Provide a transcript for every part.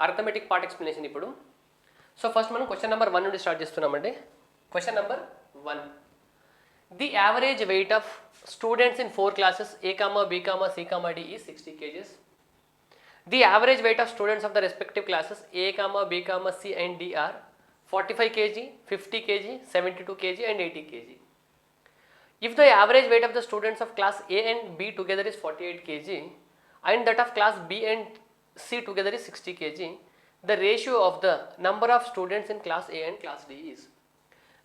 Arithmetic part explanation ఇప్పుడు. So first మనం question number 1 నుండి స్టార్ట్ చేస్తున్నామండి. Question number 1. The average weight of students in 4 classes A, B, C, D is 60 kgs. The average weight of students of the respective classes A, B, C and D are 45 kg, 50 kg, 72 kg and 80 kg. If the average weight of the students of class A and B together is 48 kg and that of class B and C together is 60 kg, the ratio of the number of students in class A and class D is.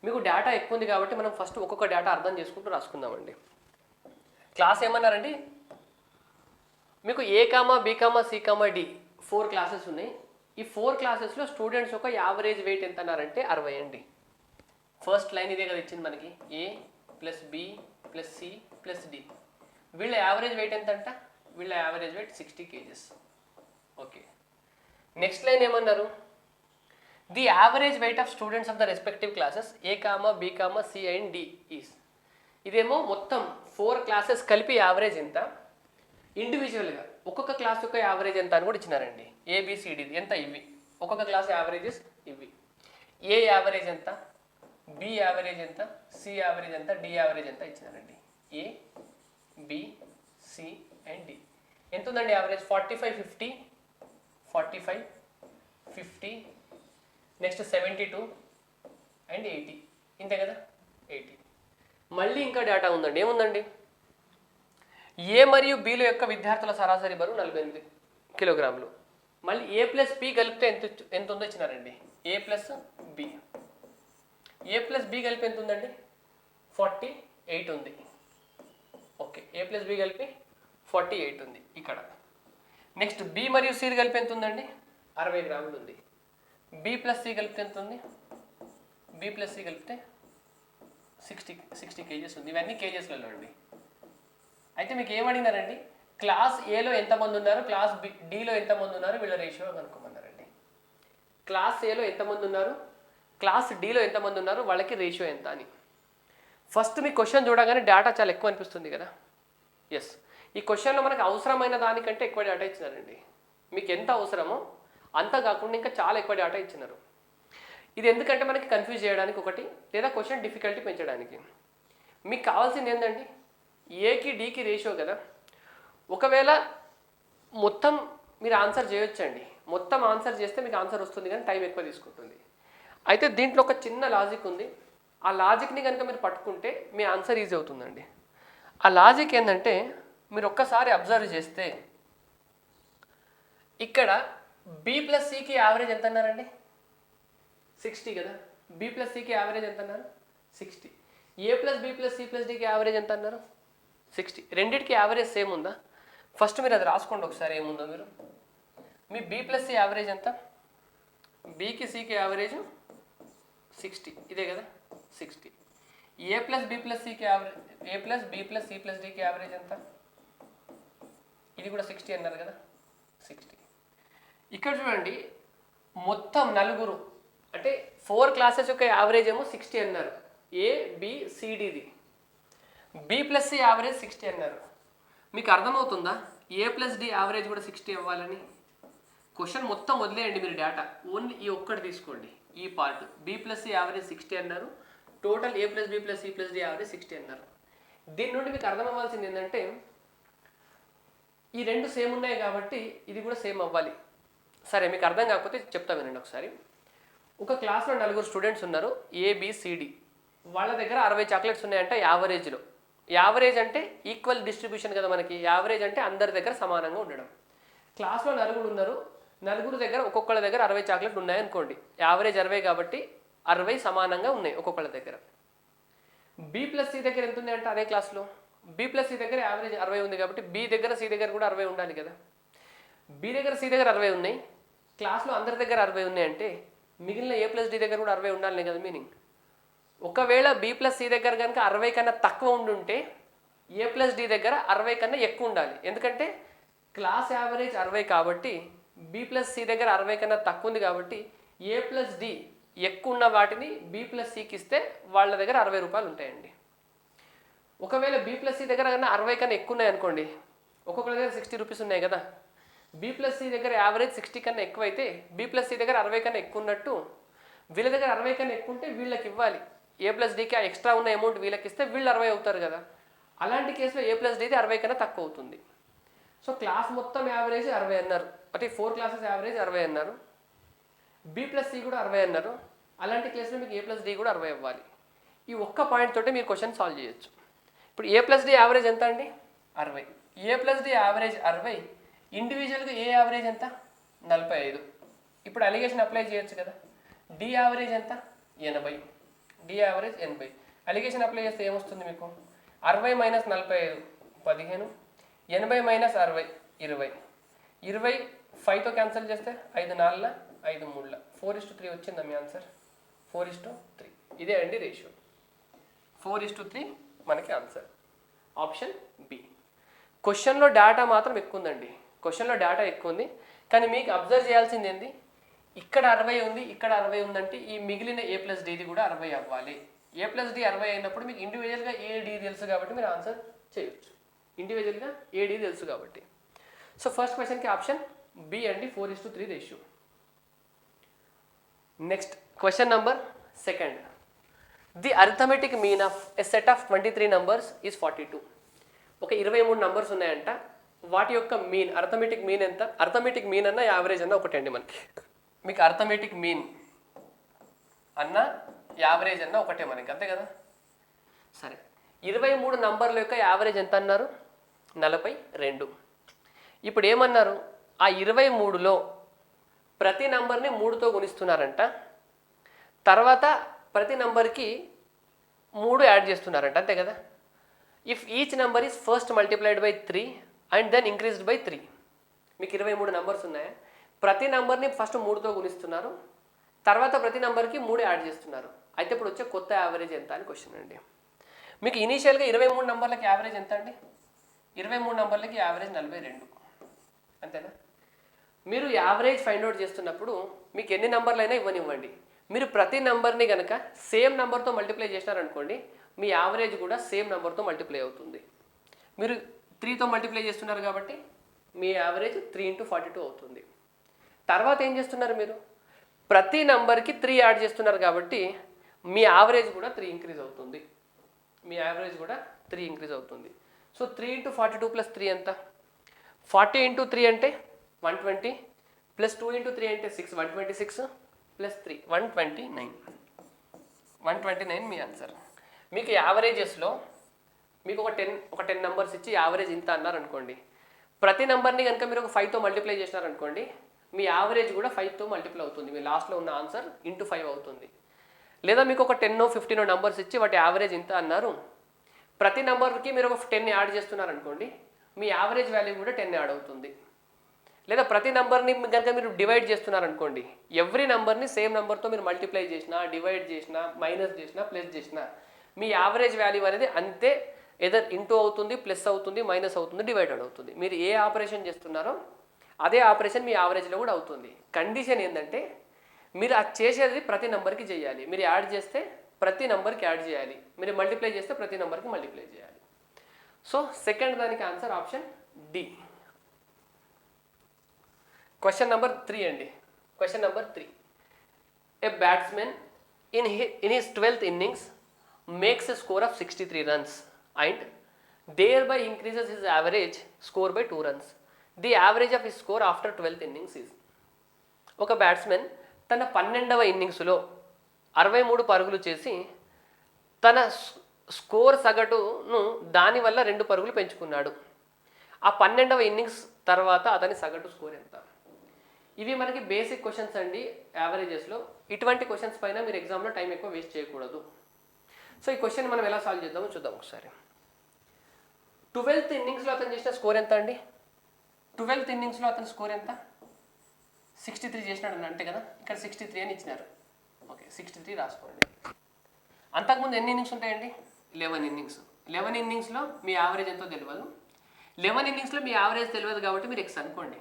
మీకు data ఎక్కువ ఉంది కాబట్టి మనం first ఒక్కొక్క data అర్థం చేసుకుంటూ రాసుకుందామండి. Class ఏమన్నారండి, మీకు A, B, C, D 4 classes ఉన్నాయి. ఈ 4 క్లాసెస్లో స్టూడెంట్స్ యొక్క యావరేజ్ వెయిట్ ఎంత అన్నారంటే 60 అండి. ఫస్ట్ లైన్ ఇదే కదా ఇచ్చింది మనకి, A plus B plus C plus D. వీళ్ళ యావరేజ్ వెయిట్ ఎంత అంట, వీళ్ళ average weight 60 kgs. Okay, next line ఏమన్నారు, the average weight of students of the respective classes A, B, C and D is. ఇదేమో మొత్తం 4 క్లాసెస్ కలిపి average ఎంత, ఇండివిజువల్గా ఒక్కొక్క క్లాస్ యొక్క యావరేజ్ ఎంత అని కూడా ఇచ్చినారండి. ABCD ఎంత, ఇవి ఒక్కొక్క క్లాస్ యావరేజెస్ ఇవి. ఏ యావరేజ్ ఎంత, బి యావరేజ్ ఎంత, సి యావరేజ్ ఎంత, డి యావరేజ్ ఎంత ఇచ్చినారండి. A, B, C and D ఎంత ఉందండి యావరేజ్, 45, 50, 45, 50, నెక్స్ట్ 72 అండ్ 80, ఇంతే కదా 80. మళ్ళీ ఇంకా డేటా ఉందండి, ఏముందండి, ఏ మరియు బిల యొక్క విద్యార్థుల సరాసరి బరువు 48 కిలోగ్రాములు. మళ్ళీ A ప్లస్ B కలిపితే ఎంత ఉందో ఇచ్చినారండి, A plus B. A plus B కలిపి ఎంత ఉందండి, 48 ఉంది. ఓకే, A ప్లస్ B కలిపి 48 ఉంది ఇక్కడ. నెక్స్ట్ B మరియు C కలిపి ఎంత ఉందండి, 60 గ్రాములు ఉంది. B ప్లస్ C కలిపితే ఎంత ఉంది, B ప్లస్ C కలిపితే 60 kgs ఉంది. ఇవన్నీ కేజెస్లలో అండి. అయితే మీకు ఏమడిగినారండి, క్లాస్ ఏలో ఎంతమంది ఉన్నారు, క్లాస్ డిలో ఎంతమంది ఉన్నారు, వీళ్ళ రేషియో కనుక్కోమన్నారండి. క్లాస్ ఏలో ఎంతమంది ఉన్నారు, క్లాస్ డిలో ఎంతమంది ఉన్నారు, వాళ్ళకి రేషియో ఎంత అని. ఫస్ట్ మీ క్వశ్చన్ చూడగానే డేటా చాలా ఎక్కువ అనిపిస్తుంది కదా. ఎస్, ఈ క్వశ్చన్లో మనకు అవసరమైన దానికంటే ఎక్కువ డేటా ఇచ్చినారండి. మీకు ఎంత అవసరమో అంత కాకుండా ఇంకా చాలా ఎక్కువ డేటా ఇచ్చినారు. ఇది ఎందుకంటే మనకి కన్ఫ్యూజ్ చేయడానికి ఒకటి, లేదా క్వశ్చన్ డిఫికల్టీ పెంచడానికి. మీకు కావాల్సింది ఏంటండి, ఏకి డికి రేషియో కదా. ఒకవేళ మొత్తం మీరు ఆన్సర్ చేయొచ్చండి, మొత్తం ఆన్సర్ చేస్తే మీకు ఆన్సర్ వస్తుంది కానీ టైం ఎక్కువ తీసుకుంటుంది. అయితే దీంట్లో ఒక చిన్న లాజిక్ ఉంది. ఆ లాజిక్ని కనుక మీరు పట్టుకుంటే మీ ఆన్సర్ ఈజీ అవుతుందండి. ఆ లాజిక్ ఏంటంటే, మీరు ఒక్కసారి అబ్జర్వ్ చేస్తే ఇక్కడ B ప్లస్ సికి యావరేజ్ ఎంత అన్నారండి, 60 కదా. B ప్లస్ సికి యావరేజ్ ఎంత అన్నారు, 60. A plus B plus C plus Dకి యావరేజ్ ఎంత అన్నారు, 60. రెండింటికి యావరేజ్ సేమ్ ఉందా, ఫస్ట్ మీరు అది రాసుకోండి ఒకసారి ఏముందో. మీరు మీ B ప్లస్ C యావరేజ్ ఎంత, Bకి Cకి యావరేజ్ 60, ఇదే కదా 60. A ప్లస్ B ప్లస్ Cకి average, A plus B plus C plus Dకి యావరేజ్ ఎంత, ఇది కూడా 60 అన్నారు కదా 60. ఇక్కడ చూడండి, మొత్తం నలుగురు అంటే 4 క్లాసెస్ యొక్క యావరేజ్ ఏమో 60 అన్నారు, ABCDది. B ప్లస్ C యావరేజ్ 60 అన్నారు. మీకు అర్థమవుతుందా, A ప్లస్ D యావరేజ్ కూడా 60 అవ్వాలని. క్వశ్చన్ మొత్తం వదిలేయండి మీరు, డేటా ఓన్లీ ఈ ఒక్కటి తీసుకోండి, ఈ part. B plus C average 60 అన్నారు, total A plus B plus C plus D average 60 అన్నారు. దీని నుండి మీకు అర్థం అవ్వాల్సింది ఏంటంటే, ఈ రెండు సేమ్ ఉన్నాయి కాబట్టి ఇది కూడా సేమ్ అవ్వాలి. సరే, మీకు అర్థం కాకపోతే చెప్తా వినండి ఒకసారి. ఒక క్లాస్లో 4 స్టూడెంట్స్ ఉన్నారు, ABCD. వాళ్ళ దగ్గర 60 చాక్లెట్స్ ఉన్నాయంటే యావరేజ్లో. యావరేజ్ అంటే ఈక్వల్ డిస్ట్రిబ్యూషన్ కదా మనకి. యావరేజ్ అంటే అందరి దగ్గర సమానంగా ఉండడం. క్లాస్లో 4 ఉన్నారు, 4 దగ్గర ఒక్కొక్కళ్ళ దగ్గర 60 చాక్లెట్లు ఉన్నాయనుకోండి. యావరేజ్ 60 కాబట్టి 60 సమానంగా ఉన్నాయి ఒక్కొక్కళ్ళ దగ్గర. B ప్లస్ C దగ్గర ఎంత ఉంది అంటే అదే క్లాస్లో B ప్లస్ C దగ్గర యావరేజ్ 60 ఉంది కాబట్టి B దగ్గర C దగ్గర కూడా 60 ఉండాలి కదా. B దగ్గర C దగ్గర 60 ఉన్నాయి, క్లాస్లో అందరి దగ్గర 60 ఉన్నాయంటే మిగిలిన A ప్లస్ D దగ్గర కూడా 60 ఉండాలి కదా మీనింగ్. ఒకవేళ B ప్లస్ C దగ్గర కనుక 60 కన్నా తక్కువ ఉండుంటే A ప్లస్ D దగ్గర 60 కన్నా ఎక్కువ ఉండాలి. ఎందుకంటే క్లాస్ యావరేజ్ 60 కాబట్టి B ప్లస్ C దగ్గర 60 కన్నా తక్కువ ఉంది కాబట్టి A ప్లస్ D ఎక్కువ ఉన్న వాటిని B ప్లస్ Cకి ఇస్తే వాళ్ళ దగ్గర 60 రూపాయలు ఉంటాయండి. ఒకవేళ B ప్లస్ C దగ్గర కన్నా 60 కన్నా ఎక్కువ ఉన్నాయి అనుకోండి, ఒక్కొక్కరి దగ్గర 60 రూపీస్ ఉన్నాయి కదా. బి ప్లస్ సి దగ్గర యావరేజ్ 60 కన్నా ఎక్కువ అయితే బి ప్లస్ సి దగ్గర 60 కన్నా ఎక్కువ ఉన్నట్టు వీళ్ళ దగ్గర 60 కన్నా ఎక్కువ ఉంటే వీళ్ళకి ఇవ్వాలి. ఏ ప్లస్ డికి ఆ ఎక్స్ట్రా ఉన్న అమౌంట్ వీళ్ళకి ఇస్తే వీళ్ళు 60 అవుతారు కదా. అలాంటి కేసులో ఏ ప్లస్ డిది 60 కన్నా తక్కువ అవుతుంది. సో క్లాస్ మొత్తం యావరేజ్ 60 అన్నారు, అంటే 4 క్లాసెస్ యావరేజ్ 60 అన్నారు. బి ప్లస్ సి కూడా 60 అన్నారు. అలాంటి కేసులో మీకు ఏ ప్లస్ డి కూడా 60 అవ్వాలి. ఈ ఒక్క పాయింట్ తోటి మీరు క్వశ్చన్ సాల్వ్ చేయొచ్చు. ఇప్పుడు ఏ ప్లస్ డి యావరేజ్ ఎంత అండి? 60. ఏ ప్లస్ డి యావరేజ్ 60, ఇండివిజువల్గా ఏ యావరేజ్ ఎంత? 45. ఇప్పుడు అలిగేషన్ అప్లై చేయొచ్చు కదా. డి యావరేజ్ ఎంత? 80. D average 80. అలిగేషన్ అప్లై చేస్తే ఏమొస్తుంది మీకు? 60 మైనస్ 45 15, 80 మైనస్ 60 20, 20 5తో క్యాన్సిల్ చేస్తే 5 4 5 3 4:3 వచ్చిందా మీ ఆన్సర్? 4:3. ఇదే అండి రేషియో. 4:3 మనకి ఆన్సర్ ఆప్షన్ బి. క్వశ్చన్లో డేటా మాత్రం ఎక్కువ ఉందండి. క్వశ్చన్లో డేటా ఎక్కువ ఉంది, కానీ మీకు అబ్జర్వ్ చేయాల్సింది ఏంది? ఇక్కడ 60 ఉంది, ఇక్కడ 60 ఉందంటే ఈ మిగిలిన ఏ ప్లస్ డిది కూడా 60 అవ్వాలి. ఏ ప్లస్ డి 60 అయినప్పుడు మీకు ఇండివిజువల్గా ఏ డి తెలుసు కాబట్టి మీరు ఆన్సర్ చేయొచ్చు. ఇండివిజువల్గా ఏ డి తెలుసు కాబట్టి. సో ఫస్ట్ క్వశ్చన్కి ఆప్షన్ బి అండి, 4:3 ratio. Next question number second. The arithmetic mean of a set of 23 numbers is 42. ఒక 23 నంబర్స్ ఉన్నాయంట, వాటి యొక్క మీన్ అర్థమెటిక్ మీన్ ఎంత? అర్థమెటిక్ మీన్ అన్న యావరేజ్ అన్న ఒకటే అండి మనకి. మీకు అర్థమెటిక్ మీన్ అన్న యావరేజ్ అన్న ఒకటే మనకి, అంతే కదా. సరే, 23 నంబర్ల యొక్క యావరేజ్ ఎంత అన్నారు? 42. ఇప్పుడు ఏమన్నారు? ఆ 23లో ప్రతి నంబర్ని 3తో గుణిస్తున్నారంట, తర్వాత ప్రతి నంబర్కి 3 యాడ్ చేస్తున్నారంట, అంతే కదా. If each number is first multiplied by 3 and then increased by 3. మీకు 23 నెంబర్స్ ఉన్నాయా? ప్రతి నెంబర్ని ఫస్ట్ 3తో గుణిస్తున్నారు, తర్వాత ప్రతి నెంబర్కి 3 యాడ్ చేస్తున్నారు. అయితే ఇప్పుడు వచ్చే కొత్త యావరేజ్ ఎంత అని క్వశ్చన్ అండి. మీకు ఇనీషియల్గా 23 నెంబర్లకి యావరేజ్ ఎంత అండి? 23 నెంబర్లకి యావరేజ్ 42, అంతేనా. మీరు యావరేజ్ ఫైండ్ అవుట్ చేస్తున్నప్పుడు మీకు ఎన్ని నెంబర్లు అయినా ఇవ్వనివ్వండి, మీరు ప్రతి నెంబర్ని కనుక సేమ్ నెంబర్తో మల్టిప్లై చేసినారనుకోండి, మీ యావరేజ్ కూడా సేమ్ నెంబర్తో మల్టిప్లై అవుతుంది. మీరు 3తో మల్టిప్లై చేస్తున్నారు కాబట్టి మీ యావరేజ్ 3 × 42 అవుతుంది. తర్వాత ఏం చేస్తున్నారు? మీరు ప్రతి నెంబర్కి 3 యాడ్ చేస్తున్నారు కాబట్టి మీ యావరేజ్ కూడా 3 ఇంక్రీజ్ అవుతుంది. మీ యావరేజ్ కూడా 3 ఇంక్రీజ్ అవుతుంది. సో 3 × 42 + 3 ఎంత? 40 × 3 అంటే 120, + 2 × 3 అంటే 6, 126 + 3 129. 129 మీ ఆన్సర్. మీకు యావరేజెస్లో మీకు ఒక 10 నెంబర్స్ ఇచ్చి యావరేజ్ ఇంత అన్నారు అనుకోండి, ప్రతి నెంబర్ని కనుక మీరు ఒక 5తో మల్టిప్లై చేసినారనుకోండి, మీ యావరేజ్ కూడా 5తో మల్టిప్లై అవుతుంది. మీ లాస్ట్లో ఉన్న ఆన్సర్ × 5 అవుతుంది. లేదా మీకు ఒక 10 15 నెంబర్స్ ఇచ్చి వాటి యావరేజ్ ఇంత అన్నారు, ప్రతి నెంబర్కి మీరు ఒక 10 యాడ్ చేస్తున్నారనుకోండి, మీ యావరేజ్ వాల్యూ కూడా 10 యాడ్ అవుతుంది. లేదా ప్రతి నెంబర్ని కనుక మీరు డివైడ్ చేస్తున్నారనుకోండి, ఎవ్రీ నెంబర్ని సేమ్ నెంబర్తో మీరు మల్టిప్లై చేసినా, డివైడ్ చేసినా, మైనస్ చేసినా, ప్లస్ చేసినా, మీ యావరేజ్ వాల్యూ అనేది అంతే ఎదర్ ఇంటూ అవుతుంది, ప్లస్ అవుతుంది, మైనస్ అవుతుంది, డివైడెడ్ అవుతుంది. మీరు ఏ ఆపరేషన్ చేస్తున్నారో అదే ఆపరేషన్ మీ యావరేజ్లో కూడా అవుతుంది. కండిషన్ ఏంటంటే మీరు అది చేసేది ప్రతి నెంబర్కి చేయాలి. మీరు యాడ్ చేస్తే ప్రతి నెంబర్కి యాడ్ చేయాలి, మీరు మల్టిప్లై చేస్తే ప్రతి నెంబర్కి మల్టిప్లై చేయాలి. సో సెకండ్ దానికి answer option D. Question number 3 అండి. Question number 3. A batsman in his 12th innings makes a score of 63 runs and thereby increases his average score by 2 runs. The average of his score after 12th innings is. ఒక batsmen తన 12వ ఇన్నింగ్స్లో 63 పరుగులు చేసి తన score సగటును దానివల్ల 2 పరుగులు పెంచుకున్నాడు. ఆ 12వ ఇన్నింగ్స్ తర్వాత అతని సగటు స్కోర్ ఎంత? ఇవి మనకి బేసిక్ క్వశ్చన్స్ అండి యావరేజెస్లో. ఇటువంటి క్వశ్చన్స్ పైన మీరు ఎగ్జామ్లో టైం ఎక్కువ వేస్ట్ చేయకూడదు. సో ఈ క్వశ్చన్ మనం ఎలా సాల్వ్ చేద్దామో చూద్దాం ఒకసారి. 12th ఇన్నింగ్స్లో అతను చేసిన స్కోర్ ఎంత అండి? 12th ఇన్నింగ్స్లో అతని స్కోర్ ఎంత? 63 చేసినాడు అంటే కదా, ఇక్కడ 63 అని ఇచ్చినారు. ఓకే, 63 రాసుకోండి. అంతకుముందు ఎన్ని ఇన్నింగ్స్ ఉంటాయండి? 11 ఇన్నింగ్స్. 11 ఇన్నింగ్స్లో మీ యావరేజ్ ఎంతో తెలియదు. 11 ఇన్నింగ్స్లో మీ యావరేజ్ తెలియదు కాబట్టి మీరు ఎక్స్ అనుకోండి.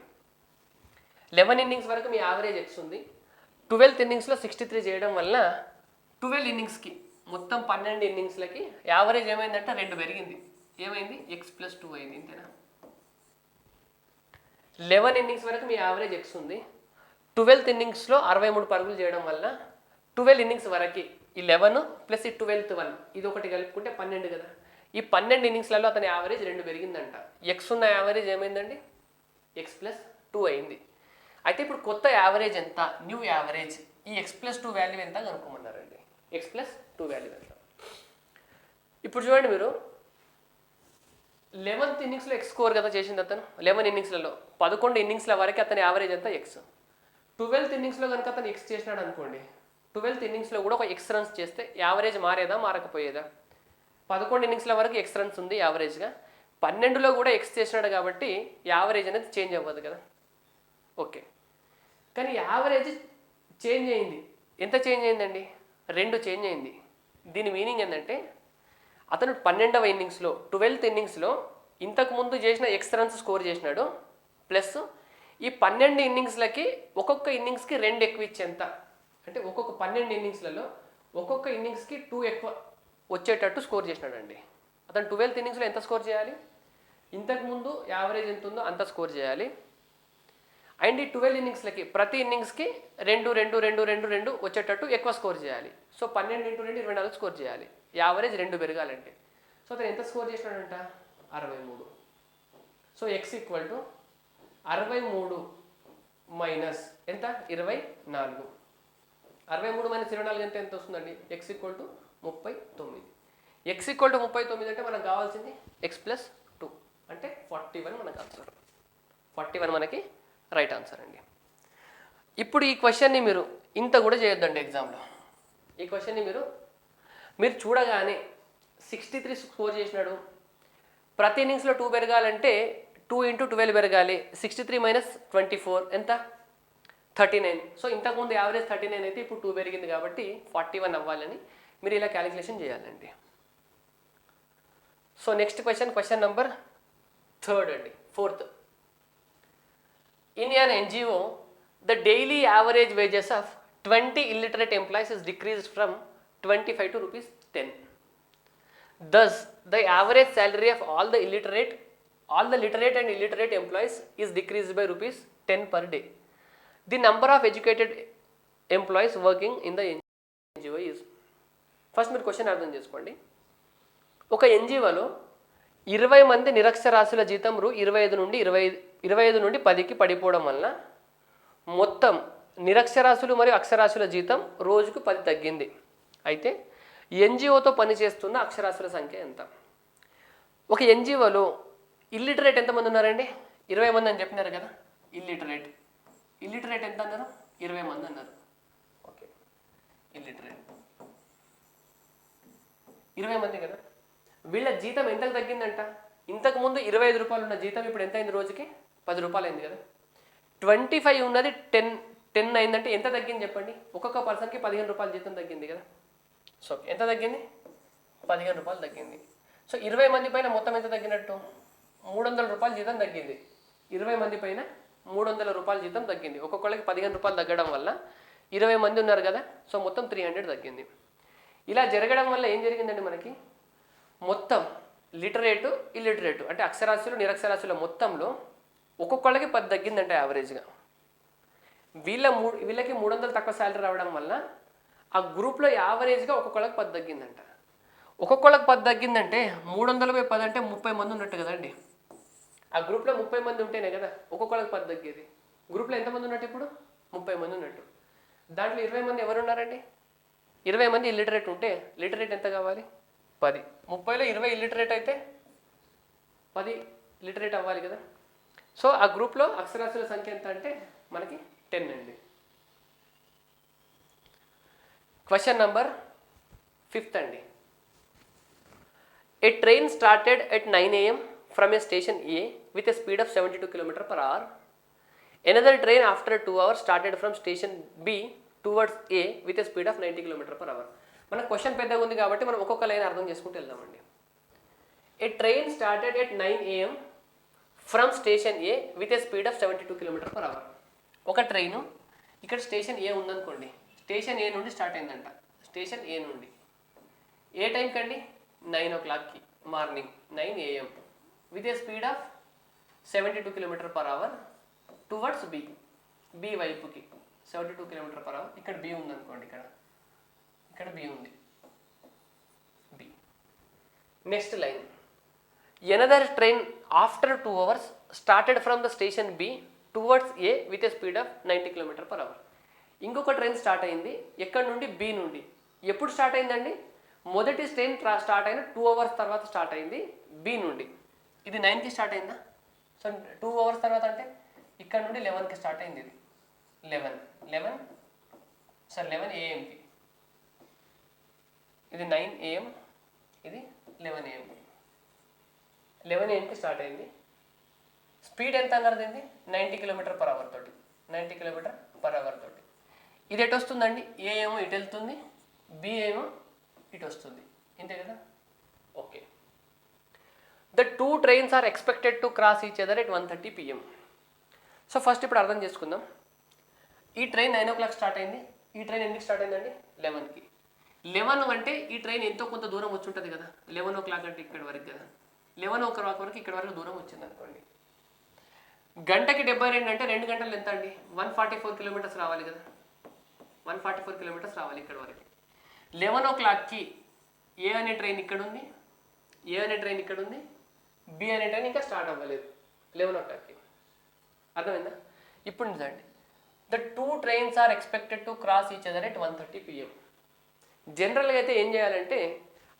11 ఇన్నింగ్స్ వరకు మీ యావరేజ్ ఎక్స్ ఉంది. 12th ఇన్నింగ్స్లో 63 చేయడం వల్ల 12 ఇన్నింగ్స్కి మొత్తం 12 ఇన్నింగ్స్లకి యావరేజ్ ఏమైందంటే 2 పెరిగింది. ఏమైంది? x + 2 అయింది, ఇంతేనా. 11 ఇన్నింగ్స్ వరకు మీ యావరేజ్ ఎక్స్ ఉంది. 12th ఇన్నింగ్స్లో 63 పరుగులు చేయడం వల్ల 12 ఇన్నింగ్స్ వరకు ఈ 11 ప్లస్ ఈ 12th 1 ఇది ఒకటి కలుపుకుంటే 12 కదా. ఈ 12 ఇన్నింగ్స్లలో అతని యావరేజ్ 2 పెరిగిందంట. ఎక్స్ ఉన్న యావరేజ్ ఏమైందండి? ఎక్స్ ప్లస్ 2 అయింది. అయితే ఇప్పుడు కొత్త యావరేజ్ ఎంత? న్యూ యావరేజ్ ఈ ఎక్స్ ప్లస్ 2 వాల్యూ ఎంత కనుక్కోమన్నారండి. ఎక్స్ ప్లస్ 2 వాల్యూ ఎంత? ఇప్పుడు చూడండి మీరు 11th ఇన్నింగ్స్లో ఎక్స్ స్కోర్ కదా చేసింది అతను. 11 ఇన్నింగ్స్లలో 11 ఇన్నింగ్స్ల వరకు అతని యావరేజ్ ఎంత? ఎక్స్. 12th ఇన్నింగ్స్లో కనుక అతను ఎక్స్ చేసినాడు అనుకోండి, 12th ఇన్నింగ్స్లో కూడా ఒక ఎక్స్ రన్స్ చేస్తే యావరేజ్ మారేదా మారకపోయేదా? 11 ఇన్నింగ్స్ల వరకు ఎక్స్ రన్స్ ఉంది యావరేజ్గా, 12లో కూడా ఎక్స్ చేసినాడు కాబట్టి యావరేజ్ అనేది చేంజ్ అవ్వదు కదా. ఓకే, కానీ యావరేజ్ చేంజ్ అయింది. ఎంత చేంజ్ అయిందండి? 2 చేంజ్ అయింది. దీని మీనింగ్ ఏంటంటే అతను 12వ ఇన్నింగ్స్లో 12th ఇన్నింగ్స్లో ఇంతకుముందు చేసిన ఎక్స్ రన్స్ స్కోర్ చేసినాడు, ప్లస్ ఈ 12 ఇన్నింగ్స్లకి ఒక్కొక్క ఇన్నింగ్స్కి 2 ఎక్కువ ఇచ్చేంత, అంటే ఒక్కొక్క 12 ఇన్నింగ్స్లలో ఒక్కొక్క ఇన్నింగ్స్కి 2 ఎక్కువ వచ్చేటట్టు స్కోర్ చేసినాడండి. అతను 12th ఇన్నింగ్స్లో ఎంత స్కోర్ చేయాలి? ఇంతకుముందు యావరేజ్ ఎంత ఉందో అంత స్కోర్ చేయాలి. అండ్ ఈ 12 ఇన్నింగ్స్లకి ప్రతి ఇన్నింగ్స్కి 2 2 2 2 2 వచ్చేటట్టు ఎక్కువ స్కోర్ చేయాలి. సో 12 × 2 24 స్కోర్ చేయాలి, యావరేజ్ 2 పెరగాలంటే. సో అతను ఎంత స్కోర్ చేసినాడంట? 63. So x equal to 63 minus ఎంత? 24. 63 మైనస్ 24 అంటే ఎంత వస్తుందండి? X equal to 39. X equal to 39 అంటే మనకు కావాల్సింది ఎక్స్ ప్లస్ 2 అంటే 41 మనకు ఆన్సర్. 41 మనకి రైట్ ఆన్సర్ అండి. ఇప్పుడు ఈ క్వశ్చన్ని మీరు ఇంత కూడా చేయొద్దండి ఎగ్జామ్లో. ఈ క్వశ్చన్ని మీరు చూడగానే 63 స్కోర్ చేసినాడు, ప్రతి ఇన్నింగ్స్లో 2 పెరగాలంటే 2 × 12 పెరగాలి. 63 మైనస్ 24 ఎంత? 39. సో ఇంతకుముందు యావరేజ్ 39 అయితే ఇప్పుడు 2 పెరిగింది కాబట్టి 41 అవ్వాలని మీరు ఇలా క్యాలిక్యులేషన్ చేయాలండి. సో నెక్స్ట్ క్వశ్చన్ నెంబర్ 3 అండి, 4th. In an NGO, the daily average wages of 20 illiterate employees is decreased from 25 to rupees 10. Thus, the average salary of all the literate and illiterate employees is decreased by rupees 10 per day. The number of educated employees working in the NGO is. First మీరు question అర్థం చేసుకోండి. ఒక ఎన్జిఓలో 20 మంది నిరక్షరాస్యుల జీతం 25 నుండి 10కి పడిపోవడం వలన మొత్తం నిరక్షరాస్యులు మరియు అక్షరాస్యుల జీతం రోజుకు 10 తగ్గింది. అయితే ఎన్జిఓతో పనిచేస్తున్న అక్షరాస్యుల సంఖ్య ఎంత? ఒక ఎన్జిఓలో ఇల్లిటరేట్ ఎంతమంది ఉన్నారండి? 20 మంది అని చెప్పినారు కదా. ఇల్లిటరేట్ ఎంత అన్నారు? 20 మంది అన్నారు. ఓకే, ఇల్లిటరేట్ 20 మంది కదా. వీళ్ళ జీతం ఎంతకు తగ్గిందంట? ఇంతకుముందు 25 రూపాయలు ఉన్న జీతం ఇప్పుడు ఎంత అయింది? రోజుకి 10 రూపాయలు అయింది కదా. 25 ఉన్నది 10 అయిందంటే ఎంత తగ్గింది చెప్పండి? ఒక్కొక్క పర్సన్కి 15 రూపాయలు జీతం తగ్గింది కదా. సో ఎంత తగ్గింది? 15 రూపాయలు తగ్గింది. సో 20 మంది పైన మొత్తం ఎంత తగ్గినట్టు? 300 రూపాయలు జీతం తగ్గింది. 20 మంది పైన 300 రూపాయలు జీతం తగ్గింది. ఒక్కొక్కళ్ళకి 15 రూపాయలు తగ్గడం వల్ల 20 మంది ఉన్నారు కదా, సో మొత్తం 300 తగ్గింది. ఇలా జరగడం వల్ల ఏం జరిగిందండి? మనకి మొత్తం లిటరేటు ఇల్లిటరేటు అంటే అక్షరాస్యులు నిరక్షరాస్యుల మొత్తంలో ఒక్కొక్కళ్ళకి 10 తగ్గిందంట యావరేజ్గా. వీళ్ళకి 300 తక్కువ శాలరీ రావడం వల్ల ఆ గ్రూప్లో యావరేజ్గా ఒక్కొక్కళ్ళకి 10 తగ్గిందంట. ఒక్కొక్కళ్ళకి 10 తగ్గిందంటే 300/10 అంటే 30 మంది ఉన్నట్టు కదండి. ఆ గ్రూప్లో 30 మంది ఉంటేనే కదా ఒక్కొక్కళ్ళకి 10 తగ్గేది. గ్రూప్లో ఎంతమంది ఉన్నట్టు? ఇప్పుడు 30 మంది ఉన్నట్టు. దాంట్లో 20 మంది ఎవరు ఉన్నారండి? 20 మంది ఇల్లిటరేట్ ఉంటే లిటరేట్ ఎంత కావాలి? 10. 30లో 20 ఇల్లిటరేట్ అయితే 10 లిటరేట్ అవ్వాలి కదా. సో ఆ గ్రూప్లో అక్షరాస్యుల సంఖ్య ఎంత అంటే మనకి 10 అండి. క్వశ్చన్ నెంబర్ 5th అండి. A train started at 9 AM from a station A with a speed of 72 km/h. Another train after 2 hours started from station B towards A with a speed of 90 km/h. మన question పెద్దగా ఉంది కాబట్టి మనం ఒక్కొక్క line అర్థం చేసుకుంటూ వెళ్దామండి. A train started at 9 AM from station A with a speed of 72 km/h. ఒక ట్రైను ఇక్కడ స్టేషన్ ఏ ఉందనుకోండి, స్టేషన్ ఏ నుండి స్టార్ట్ అయిందంట. స్టేషన్ ఏ నుండి ఏ టైంకి అండి? 9 o'clockకి morning 9 AM with a speed of 72 km/h towards B వైపుకి 72 km/h. ఇక్కడ బి ఉంది అనుకోండి, ఇక్కడ బి ఉంది, B. Next line, another train after 2 hours started from the station B towards A with a speed of 90 km/h. ఇంకొక train start అయింది ఎక్కడి నుండి, బి నుండి. ఎప్పుడు స్టార్ట్ అయిందండి? మొదటి ట్రైన్ స్టార్ట్ అయిన 2 hours తర్వాత స్టార్ట్ అయింది బి నుండి. ఇది 9కి స్టార్ట్ అయిందా? సో 2 hours తర్వాత అంటే ఇక్కడ నుండి 11కి స్టార్ట్ అయింది. ఇది 11 AM. ఇది 9 AM, ఇది 11 AM. 11 AM స్టార్ట్ అయింది. స్పీడ్ ఎంత అన్నారు దీన్ని? 90 km/h తోటి, 90 km/h తోటి. ఇది ఎటు వస్తుందండి? ఏ ఏమో ఇటు వెళ్తుంది, బి ఏమో ఇటు వస్తుంది, ఇంతే కదా. Okay. The 2 trains are expected to cross each other at 1:30 PM. So first ఇప్పుడు అర్థం చేసుకుందాం. ఈ ట్రైన్ 9 o'clock స్టార్ట్ అయింది. ఈ ట్రైన్ ఎందుకు స్టార్ట్ అయిందండి? 11కి. 11 అంటే ఈ ట్రైన్ ఎంతో కొంత దూరం వచ్చి ఉంటుంది కదా. 11 o'clock అంటే ఇక్కడ వరకు కదా. 11 o'clock వరకు ఇక్కడ వరకు దూరం వచ్చింది అనుకోండి. గంటకి 72 అంటే 2 గంటలు ఎంత అండి? 144 kilometers రావాలి కదా. 144 kilometers రావాలి ఇక్కడ వరకు. 11 o'clockకి ఏ అనే ట్రైన్ ఇక్కడ ఉంది, ఏ అనే ట్రైన్ ఇక్కడ ఉంది, బి అనే ట్రైన్ ఇంకా స్టార్ట్ అవ్వలేదు 11 o'clockకి. అర్థమైందా? ఇప్పుడు నిజండి, the 2 trains are expected to cross each other at 1:30 PM. జనరల్గా అయితే ఏం చేయాలంటే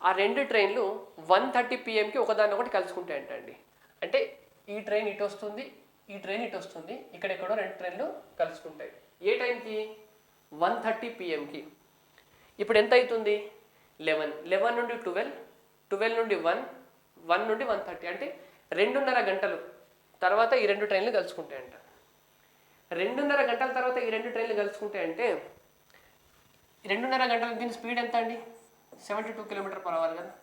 ఆ 2 ట్రైన్లు 1:30 PMకి ఒకదాన్ని ఒకటి కలుసుకుంటాయంట అండి. అంటే ఈ ట్రైన్ ఇటు వస్తుంది, ఈ ట్రైన్ ఇటు వస్తుంది, ఇక్కడెక్కడో 2 ట్రైన్లు కలుసుకుంటాయి. ఏ టైంకి? 1:30 PMకి. ఇప్పుడు ఎంత అవుతుంది? 11 నుండి 12 నుండి 1 నుండి 1:30 అంటే 2.5 గంటలు తర్వాత ఈ 2 ట్రైన్లు కలుసుకుంటాయంట. 2.5 గంటల తర్వాత ఈ 2 ట్రైన్లు కలుసుకుంటాయంటే 2.5 గంటల దీని స్పీడ్ ఎంత అండి? 72 km/h కదా.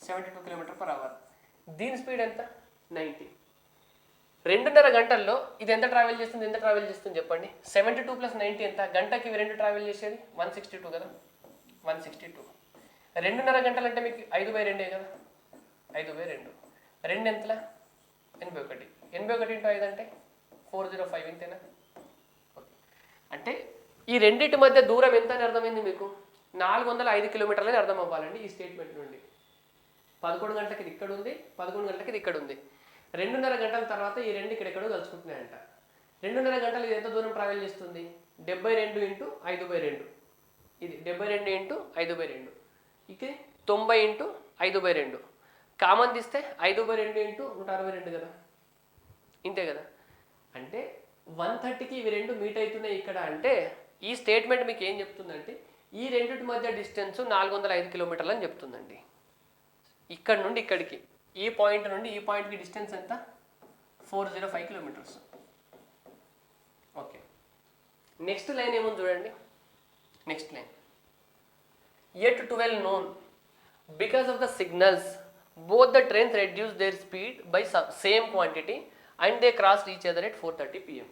72 km/h. దీని స్పీడ్ ఎంత? 90. 2.5 గంటల్లో ఇది ఎంత ట్రావెల్ చేస్తుంది చెప్పండి. 72 + 90 ఎంత? గంటకి ఇవి 2 ట్రావెల్ చేసేది 162 కదా. 162. 2.5 గంటలు అంటే మీకు 5/2 కదా. 5/2. 2 ఎంతలా? 81. 81 × 5 అంటే 405, ఇంతేనా? అంటే ఈ రెండింటి మధ్య దూరం ఎంత అని అర్థమైంది మీకు? 405 kilometers అని అర్థం అవ్వాలండి ఈ స్టేట్మెంట్ నుండి. 11 గంటలకి ఇది ఇక్కడ ఉంది, 11 గంటలకి ఇది ఇక్కడ ఉంది. 2.5 గంటల తర్వాత ఈ 2 ఇక్కడెక్కడో కలుసుకుంటున్నాయంట. 2.5 గంటలు ఇది ఎంత దూరం ట్రావెల్ చేస్తుంది? 72 × 5/2. ఇది 72 × 5/2. ఇక 90 × 5/2. కామన్ తీస్తే 5/2 × 162 కదా, ఇంతే కదా. అంటే 1:30కి ఇవి 2 మీట్ అవుతున్నాయి ఇక్కడ. అంటే ఈ స్టేట్మెంట్ మీకు ఏం చెప్తుందంటే ఈ రెండింటి మధ్య డిస్టెన్స్ 405 kilometers అని చెప్తుందండి. ఇక్కడ నుండి ఇక్కడికి, ఈ పాయింట్ నుండి ఈ పాయింట్కి డిస్టెన్స్ ఎంత? 405 kilometers. ఓకే. నెక్స్ట్ లైన్ ఏముంది చూడండి. Next line, yet 12 known because of the signals both the trains reduced their speed by same quantity and they crossed each other at 4:30 PM.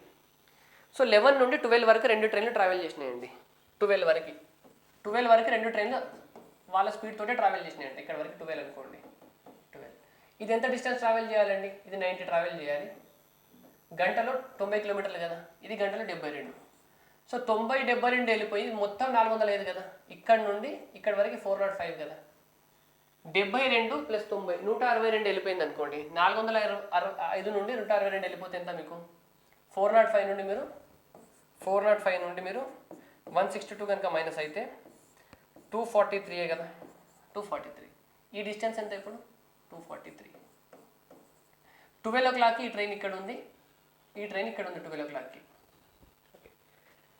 So 11 నుండి 12 వరకు 2 ట్రైన్లు travel చేసినాయండి. 12 వరకు 2 ట్రైన్లు వాళ్ళ speed తోటే travel చేసినాయండి. ఇక్కడ వరకు 12 అనుకోండి. 12 ఇది ఎంత డిస్టెన్స్ ట్రావెల్ చేయాలండి? ఇది 90 ట్రావెల్ చేయాలి. గంటలో 90 kilometers కదా, ఇది గంటలో 72. సో 90, 72 వెళ్ళిపోయి మొత్తం 405 కదా. ఇక్కడ నుండి ఇక్కడ వరకు 405 కదా. 72 + 90 162 వెళ్ళిపోయింది అనుకోండి. 405 నుండి 162 వెళ్ళిపోతే ఎంత మీకు? 405 నుండి మీరు 162 కనుక మైనస్ అయితే 243 కదా. 243. ఈ డిస్టెన్స్ ఎంత ఇప్పుడు? 243. 12 o'clockకి ఈ ట్రైన్ ఇక్కడ ఉంది, ఈ ట్రైన్ ఇక్కడ ఉంది 12 o'clockకి.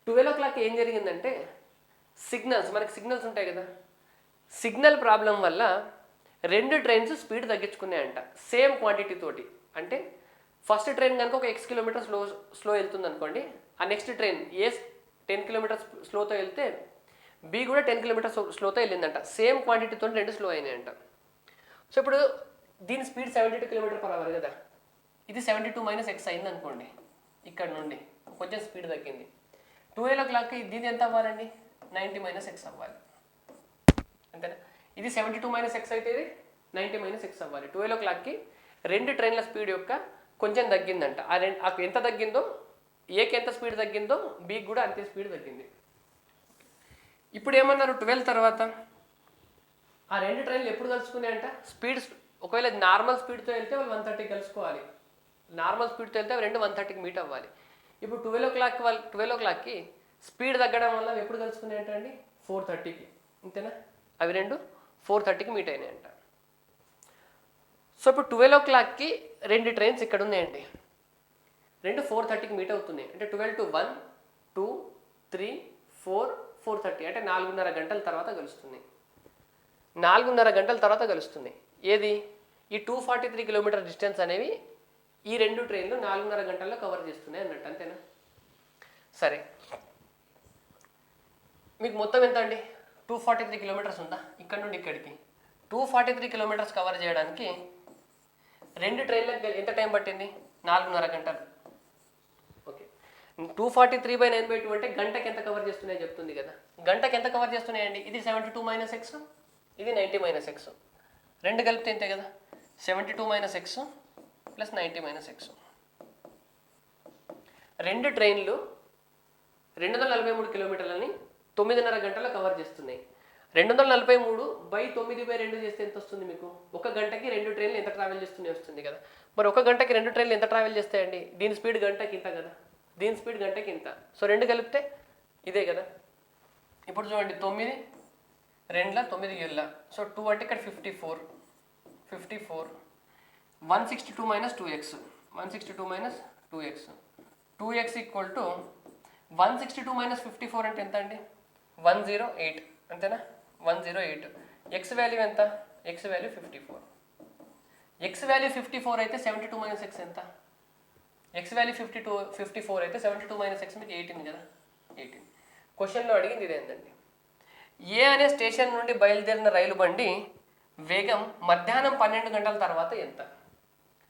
12 o'clockకి ఏం జరిగిందంటే మనకి సిగ్నల్స్ ఉంటాయి కదా, సిగ్నల్ ప్రాబ్లం వల్ల 2 ట్రైన్స్ స్పీడ్ తగ్గించుకున్నాయంట సేమ్ క్వాంటిటీ తోటి. అంటే ఫస్ట్ ట్రైన్ కనుక ఒక x kilometers స్లో వెళ్తుంది అనుకోండి, ఆ నెక్స్ట్ ట్రైన్ ఏ 10 kilometers స్లోతో వెళ్తే బి కూడా 10 kilometers స్లోతో వెళ్ళిందంట. సేమ్ క్వాంటిటీతో 2 స్లో అయినాయంట. సో ఇప్పుడు దీని స్పీడ్ 72 km/h కదా. ఇది 72 - x అయింది అనుకోండి. ఇక్కడ నుండి కొంచెం స్పీడ్ తగ్గింది. 12 o'clockకి దీని ఎంత అవ్వాలండి? 90 - x అవ్వాలి, అంతేనా? ఇది 72 - x అయితే ఇది 90 - x అవ్వాలి. 12 o'clockకి 2 ట్రైన్ల స్పీడ్ యొక్క కొంచెం తగ్గిందంట. ఎంత తగ్గిందో ఏకి ఎంత స్పీడ్ తగ్గిందో బీకి కూడా అంతే స్పీడ్ తగ్గింది. ఇప్పుడు ఏమన్నారు 12 తర్వాత ఆ రెండు ట్రైన్లు ఎప్పుడు కలుసుకున్నాయంట స్పీడ్ ఒకవేళ నార్మల్ స్పీడ్తో వెళ్తే వాళ్ళు 130 కలుసుకోవాలి. నార్మల్ స్పీడ్తో వెళ్తే అవి రెండు 130కి మీట్ అవ్వాలి. ఇప్పుడు 12 o'clockకి స్పీడ్ తగ్గడం వల్ల అవి ఎప్పుడు కలుసుకున్నాయంట అండి 4:30కి. అంతేనా? అవి రెండు 4:30కి మీట్ అయినాయంట. సో ఇప్పుడు 12 o'clockకి రెండు ట్రైన్స్ ఇక్కడ ఉన్నాయండి. రెండు 4:30కి మీట్ అవుతున్నాయి. అంటే 12 to 1, 2, 3, 4, 4:30 అంటే 4:30 గంటల తర్వాత కలుస్తుంది. 4:30 గంటల తర్వాత కలుస్తుంది. ఏది ఈ 243 కిలోమీటర్ డిస్టెన్స్ అనేవి ఈ రెండు ట్రైన్లు 4:30 గంటల్లో కవర్ చేస్తున్నాయి అన్నట్టు. అంతేనా? సరే, మీకు మొత్తం ఎంత అండి 243 కిలోమీటర్స్ ఉందా ఇక్కడ నుండి ఇక్కడికి. 243 కిలోమీటర్స్ కవర్ చేయడానికి రెండు ట్రైన్లకు ఎంత టైం పట్టింది 4:30 గంటలు. ఓకే, 243/9/2 అంటే గంటకి ఎంత కవర్ చేస్తున్నాయో చెప్తుంది కదా. గంటకి ఎంత కవర్ చేస్తున్నాయండి? ఇది 72 - x, ఇది 90 - x. రెండు కలిపితే ఇంతే కదా, 72 - x + 90 - x. రెండు ట్రైన్లు 243 కిలోమీటర్లని 9:30 గంటల్లో కవర్ చేస్తున్నాయి. 243/9/2 చేస్తే ఎంత వస్తుంది మీకు? ఒక గంటకి రెండు ట్రైన్లు ఎంత ట్రావెల్ చేస్తున్నాయి వస్తుంది కదా. మరి ఒక గంటకి రెండు ట్రైన్లు ఎంత ట్రావెల్ చేస్తాయండి? దీని స్పీడ్ గంటకి ఇంత కదా, దీని స్పీడ్ గంటకి ఇంత. సో రెండు కలిపితే ఇదే కదా. ఇప్పుడు చూడండి 9 2 9 7. సో 2 అంటే ఇక్కడ 54. 162 - 2x. 162 - 2x. 2x = 162 - 54 అంటే ఎంత అండి? 108. అంతేనా? 108. x వాల్యూ ఎంత? x value 54. x వాల్యూ 54 అయితే 72 - x ఎంత? x వాల్యూ 54 అయితే 72 - x మీకు 18 కదా. 18. క్వశ్చన్లో అడిగింది ఇదేంటండి? ఏ అనే స్టేషన్ నుండి బయలుదేరిన రైలు బండి వేగం మధ్యాహ్నం 12 గంటల తర్వాత ఎంత?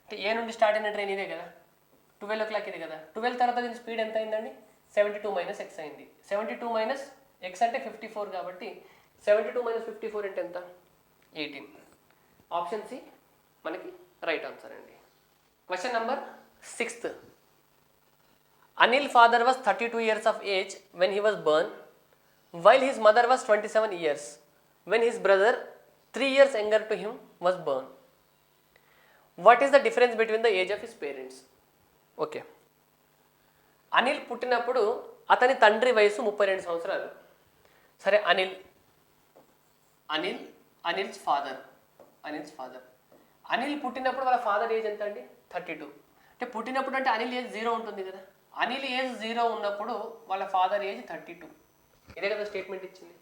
అంటే ఏ నుండి స్టార్ట్ అయిన ట్రైన్ ఇదే కదా, 12 o'clock ఇది కదా. 12 తర్వాత దీని స్పీడ్ ఎంత అయిందండి? 72 - x అయింది. 72 - x అంటే 54 కాబట్టి 72 - 54 అంటే ఎంత? 18. ఆప్షన్ సి మనకి రైట్ ఆన్సర్ అండి. Question number 6th. Anil father was 32 years of age when he was born, while his mother was 27 years when his brother 3 years younger to him was born. What is the difference between the age of his parents? Okay, Anil పుట్టినప్పుడు అతని తండ్రి వయసు 32 సంవత్సరాలు. సరే, Anil's father. Anil పుట్టినప్పుడు వాళ్ళ father age ఎంత అండి? 32. అంటే పుట్టినప్పుడు అంటే అనిల్ ఏజ్ 0 ఉంటుంది కదా. అనిల్ ఏజ్ 0 ఉన్నప్పుడు వాళ్ళ ఫాదర్ ఏజ్ 32. ఇదే కదా స్టేట్మెంట్ ఇచ్చింది.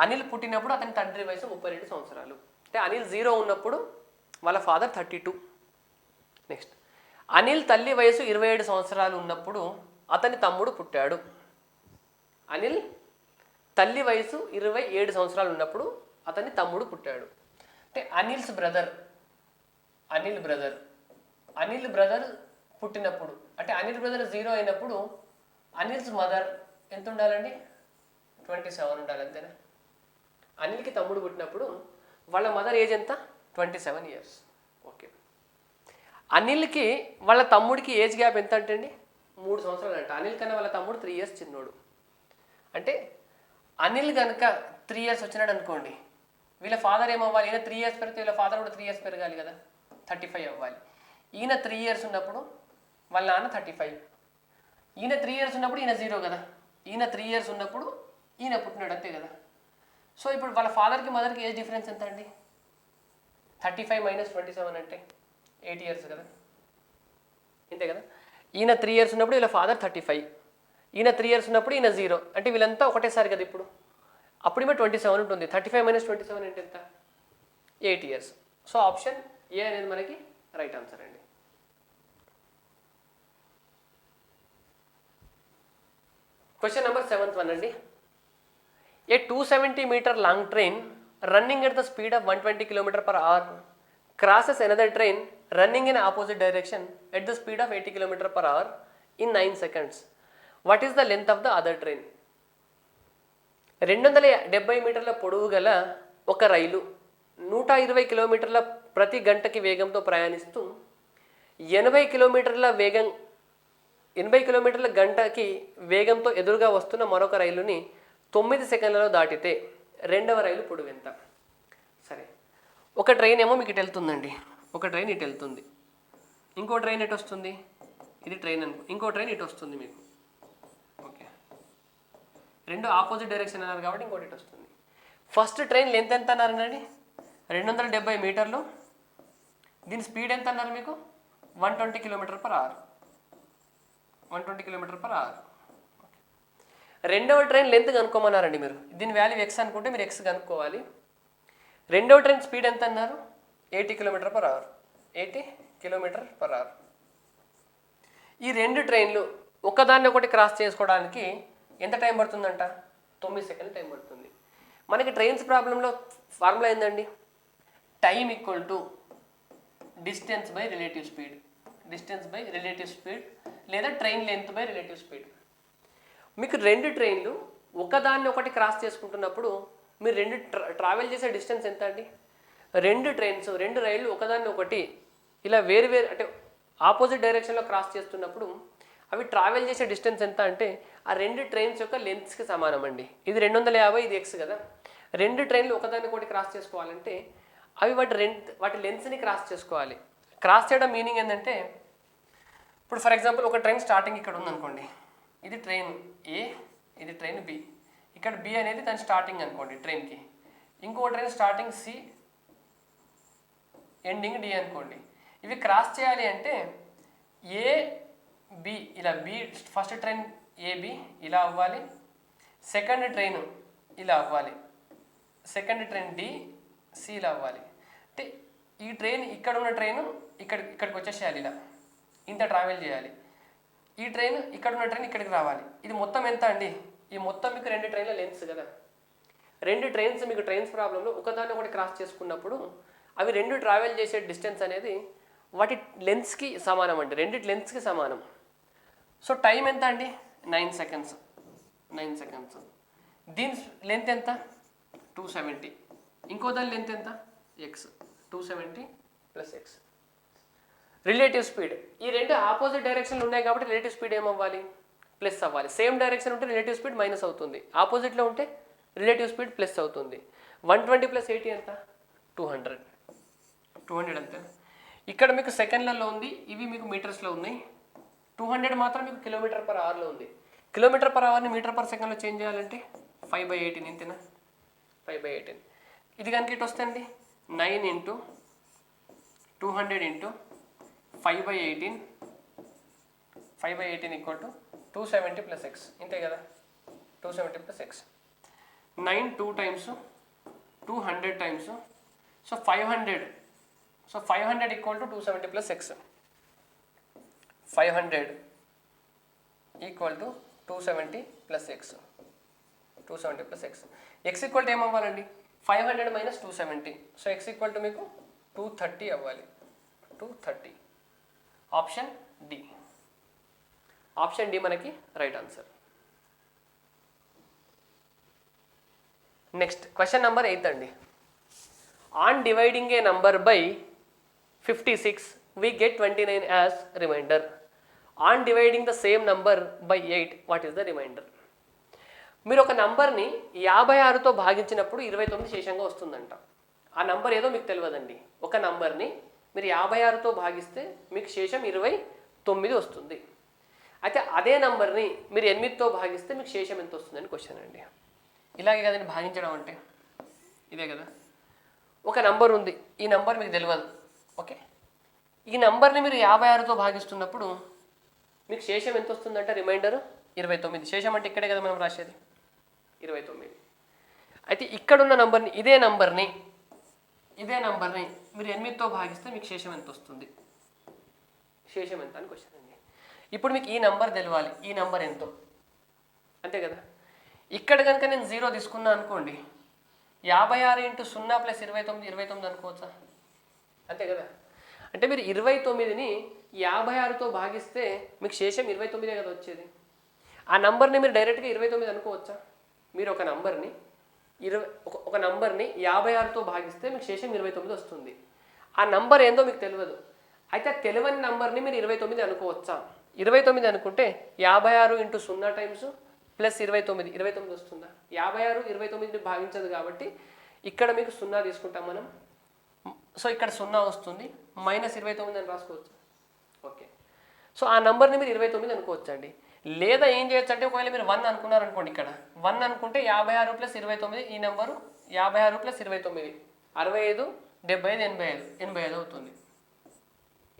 అనిల్ పుట్టినప్పుడు అతని తండ్రి వయసు 32 సంవత్సరాలు. అంటే అనిల్ 0 ఉన్నప్పుడు వాళ్ళ ఫాదర్ 32. నెక్స్ట్, అనిల్ తల్లి వయసు 27 సంవత్సరాలు ఉన్నప్పుడు అతని తమ్ముడు పుట్టాడు. అనిల్ తల్లి వయసు 27 సంవత్సరాలు ఉన్నప్పుడు అతని తమ్ముడు పుట్టాడు. అంటే అనిల్ బ్రదర్ పుట్టినప్పుడు అంటే అనిల్ బ్రదర్ 0 అయినప్పుడు అనిల్స్ మదర్ ఎంత ఉండాలండి? 27 ఉండాలి. అంతేనా? అనిల్కి తమ్ముడు పుట్టినప్పుడు వాళ్ళ మదర్ ఏజ్ ఎంత? 27 years. ఓకే, అనిల్కి వాళ్ళ తమ్ముడికి ఏజ్ గ్యాప్ ఎంత అంటే అండి? 3 సంవత్సరాలు అంట. అనిల్ కన్నా వాళ్ళ తమ్ముడు 3 years చిన్నోడు. అంటే అనిల్ కనుక 3 years వచ్చినాడు అనుకోండి, వీళ్ళ ఫాదర్ ఏమవ్వాలి? ఈయన 3 years పెరిగితే వీళ్ళ ఫాదర్ కూడా 3 years పెరగాలి కదా, 35 అవ్వాలి. ఈయన 3 years ఉన్నప్పుడు వాళ్ళ నాన్న 35. ఈయన 3 years ఉన్నప్పుడు ఈయన 0 కదా. ఈయన 3 years ఉన్నప్పుడు ఈయన పుట్టినాడు, అంతే కదా. సో ఇప్పుడు వాళ్ళ ఫాదర్కి మదర్కి ఏజ్ డిఫరెన్స్ ఎంత అండి? 35 - 27 అంటే 8 years కదా, ఇంతే కదా. ఈయన 3 years ఉన్నప్పుడు వీళ్ళ ఫాదర్ 35. ఈయన 3 years ఉన్నప్పుడు ఈయన 0 అంటే వీళ్ళంతా ఒకటేసారి కదా. ఇప్పుడు అప్పుడేమో 27 ఉంటుంది. 35 - 27 అంటే ఎంత? 8 years. సో ఆప్షన్ ఏ అనేది మనకి రైట్ ఆన్సర్ అండి. క్వశ్చన్ నెంబర్ 7th అండి. ఏ 270-meter long train running at the speed of 120 km/h crosses another train running in opposite direction at the speed of 80 km/h in 9 seconds. What is the length of the other train? 270 మీటర్ల పొడవు గల ఒక రైలు 120 కిలోమీటర్ల ప్రతి గంటకి వేగంతో ప్రయాణిస్తూ 80 కిలోమీటర్ల వేగం 80 కిలోమీటర్ల గంటకి వేగంతో ఎదురుగా వస్తున్న మరొక రైలుని 9 సెకండ్లలో దాటితే రెండవ రైలు పొడవు ఎంత? సరే, ఒక ట్రైన్ ఏమో మీకు ఇటు వెళ్తుందండి, ఒక ట్రైన్ ఇటు వెళ్తుంది, ఇంకో ట్రైన్ ఎటు వస్తుంది, ఇది ట్రైన్ అనుకో, ఇంకో ట్రైన్ ఇటు వస్తుంది మీకు. ఓకే, రెండు ఆపోజిట్ డైరెక్షన్ అన్నారు కాబట్టి ఇంకోటి ఇటు వస్తుంది. ఫస్ట్ ట్రైన్ లెంత్ ఎంత అన్నారండి? 270 మీటర్లు. దీని స్పీడ్ ఎంత అన్నారు మీకు? 120 km/h. 120 km/h. రెండవ ట్రైన్ లెంత్ కనుక్కోమన్నారండి మీరు. దీని వాల్యూ ఎక్స్ అనుకుంటే మీరు ఎక్స్ కనుక్కోవాలి. రెండవ ట్రైన్ స్పీడ్ ఎంత అన్నారు? 80 km/h. 80 km/h. ఈ రెండు ట్రైన్లు ఒకదాన్ని ఒకటి క్రాస్ చేసుకోవడానికి ఎంత టైం పడుతుందంట? 9 సెకండ్లు టైం పడుతుంది. మనకి ట్రైన్స్ ప్రాబ్లంలో ఫార్ములా ఏందండి? Time equal to distance by relative speed. Distance by relative speed లేదా train length by relative speed. మీకు రెండు ట్రైన్లు ఒకదాన్ని ఒకటి క్రాస్ చేసుకుంటున్నప్పుడు మీరు రెండు ట్రావెల్ చేసే డిస్టెన్స్ ఎంత అండి? రెండు ట్రైన్స్, రెండు రైళ్ళు ఒకదాన్ని ఒకటి ఇలా వేరు వేరు అంటే ఆపోజిట్ డైరెక్షన్లో క్రాస్ చేస్తున్నప్పుడు అవి ట్రావెల్ చేసే డిస్టెన్స్ ఎంత అంటే ఆ రెండు ట్రైన్స్ యొక్క లెంత్స్కి సమానం అండి. ఇది 250, ఇది ఎక్స్ కదా. రెండు ట్రైన్లు ఒకదాన్ని ఒకటి క్రాస్ చేసుకోవాలంటే అవి వాటి లెంత్స్ని క్రాస్ చేసుకోవాలి. క్రాస్ చేయడం మీనింగ్ ఏంటంటే, ఇప్పుడు ఫర్ ఎగ్జాంపుల్ ఒక ట్రైన్ స్టార్టింగ్ ఇక్కడ ఉందనుకోండి, ఇది ట్రైన్ ఏ, ఇది ట్రైన్ బి. ఇక్కడ బి అనేది దాని స్టార్టింగ్ అనుకోండి ట్రైన్కి, ఇంకో train starting C, ending D అనుకోండి. ఇవి క్రాస్ చేయాలి అంటే ఏ బి ఇలా బి, ఫస్ట్ ట్రైన్ ఏబి ఇలా అవ్వాలి, సెకండ్ ట్రైన్ ఇలా అవ్వాలి, సెకండ్ ట్రైన్ డి సి ఇలా అవ్వాలి. అంటే ఈ ట్రైన్ ఇక్కడ ఉన్న ట్రైన్ ఇక్కడికి వచ్చేసేయాలి, ఇలా ఇంత ట్రావెల్ చేయాలి. ఈ ట్రైన్ ఇక్కడ ఉన్న ట్రైన్ ఇక్కడికి రావాలి. ఇది మొత్తం ఎంత అండి? ఈ మొత్తం మీకు రెండు ట్రైన్ల లెంత్స్ కదా. రెండు ట్రైన్స్ మీకు ట్రైన్స్ ప్రాబ్లంలో ఒకదాన్ని ఒకటి క్రాస్ చేసుకున్నప్పుడు అవి రెండు ట్రావెల్ చేసే డిస్టెన్స్ అనేది వాటి లెంత్స్కి సమానం అండి, రెండిటి లెంత్స్కి సమానం. సో టైం ఎంత అండి? 9 సెకండ్స్. 9 సెకండ్స్. దీని లెంత్ ఎంత? 270. ఇంకో దాని లెంత్ ఎంత? ఎక్స్. 270 + x. రిలేటివ్ స్పీడ్, ఈ రెండు ఆపోజిట్ డైరెక్షన్లు ఉన్నాయి కాబట్టి రిలేటివ్ స్పీడ్ ఏమవ్వాలి? ప్లస్ అవ్వాలి. సేమ్ డైరెక్షన్ ఉంటే రిలేటివ్ స్పీడ్ మైనస్ అవుతుంది, ఆపోజిట్లో ఉంటే రిలేటివ్ స్పీడ్ ప్లస్ అవుతుంది. 120 + 80 ఎంత? 200. 200 అంతే. ఇక్కడ మీకు సెకండ్లలో ఉంది, ఇవి మీకు మీటర్స్లో ఉన్నాయి. 200 మాత్రం మీకు km/hలో ఉంది. km/hని మీటర్/సెకండ్లో చేంజ్ చేయాలంటే 5/18 ఇంతేనా? 5/18. ఇది కనుక ఇటు వస్తే అండి 9 × 200 × 5/18. 5/18 = 270 + x. ఇంతే కదా, 270 + x. 9 2 times 200 times, so 500. So 500 = 270 + x. 500 = 270 + x. 270 + x. x equal to ఏమవ్వాలండి? 500 - 270. సో x ఈక్వల్ టు మీకు 230 అవ్వాలి. 230. Option D. ఆప్షన్ డి మనకి right answer. Next question number 8 అండి. On dividing a number by 56 we get 29 as remainder. On dividing the same number by 8 what is the remainder? మీరు ఒక నంబర్ని 56తో భాగించినప్పుడు 29 శేషంగా వస్తుందంట. ఆ number ఏదో మీకు తెలియదండి. ఒక నంబర్ని మీరు 56తో భాగిస్తే మీకు శేషం 29 వస్తుంది. అయితే అదే నంబర్ని మీరు 8తో భాగిస్తే మీకు శేషం ఎంత వస్తుందని క్వశ్చన్ అండి. ఇలాగే కదండి భాగించడం అంటే, ఇదే కదా. ఒక నంబర్ ఉంది, ఈ నంబర్ మీకు తెలియదు. ఓకే, ఈ నంబర్ని మీరు 56తో భాగిస్తున్నప్పుడు మీకు శేషం ఎంత వస్తుందంటే రిమైండర్ 29. శేషం అంటే ఇక్కడే కదా మనం రాసేది, 29. అయితే ఇక్కడున్న నంబర్ని ఇదే నంబర్ని మీరు 8తో భాగిస్తే మీకు శేషం ఎంత వస్తుంది? శేషం ఎంత అని క్వశ్చన్ అండి. ఇప్పుడు మీకు ఈ నంబర్ తెలవాలి, ఈ నంబర్ ఎంతో, అంతే కదా. ఇక్కడ కనుక నేను 0 తీసుకున్నా అనుకోండి, 56 × 0 + 29 29 అనుకోవచ్చా? అంతే కదా. అంటే మీరు 29ని 56తో భాగిస్తే మీకు శేషం 29 కదా వచ్చేది. ఆ నంబర్ని మీరు డైరెక్ట్గా 29 అనుకోవచ్చా? మీరు ఒక నంబర్ని 56తో భాగిస్తే మీకు శేషం 29 వస్తుంది. ఆ నంబర్ ఏందో మీకు తెలియదు. అయితే తెలియని నంబర్ని మీరు 29 అనుకోవచ్చా? 29 అనుకుంటే 56 ఇంటూ 0 టైమ్స్ ప్లస్ 29 వస్తుందా? 56 29ని భాగించదు కాబట్టి ఇక్కడ మీకు 0 తీసుకుంటాం మనం. సో ఇక్కడ 0 వస్తుంది, మైనస్ 29 అని రాసుకోవచ్చు. ఓకే, సో ఆ నెంబర్ని మీరు 29 అనుకోవచ్చు అండి. లేదా ఏం చేయొచ్చు అంటే ఒకవేళ మీరు 1 అనుకున్నారు అనుకోండి, ఇక్కడ 1 అనుకుంటే 56 ప్లస్ 29, ఈ నెంబరు 56 ప్లస్ 29 65 75 85 అవుతుంది.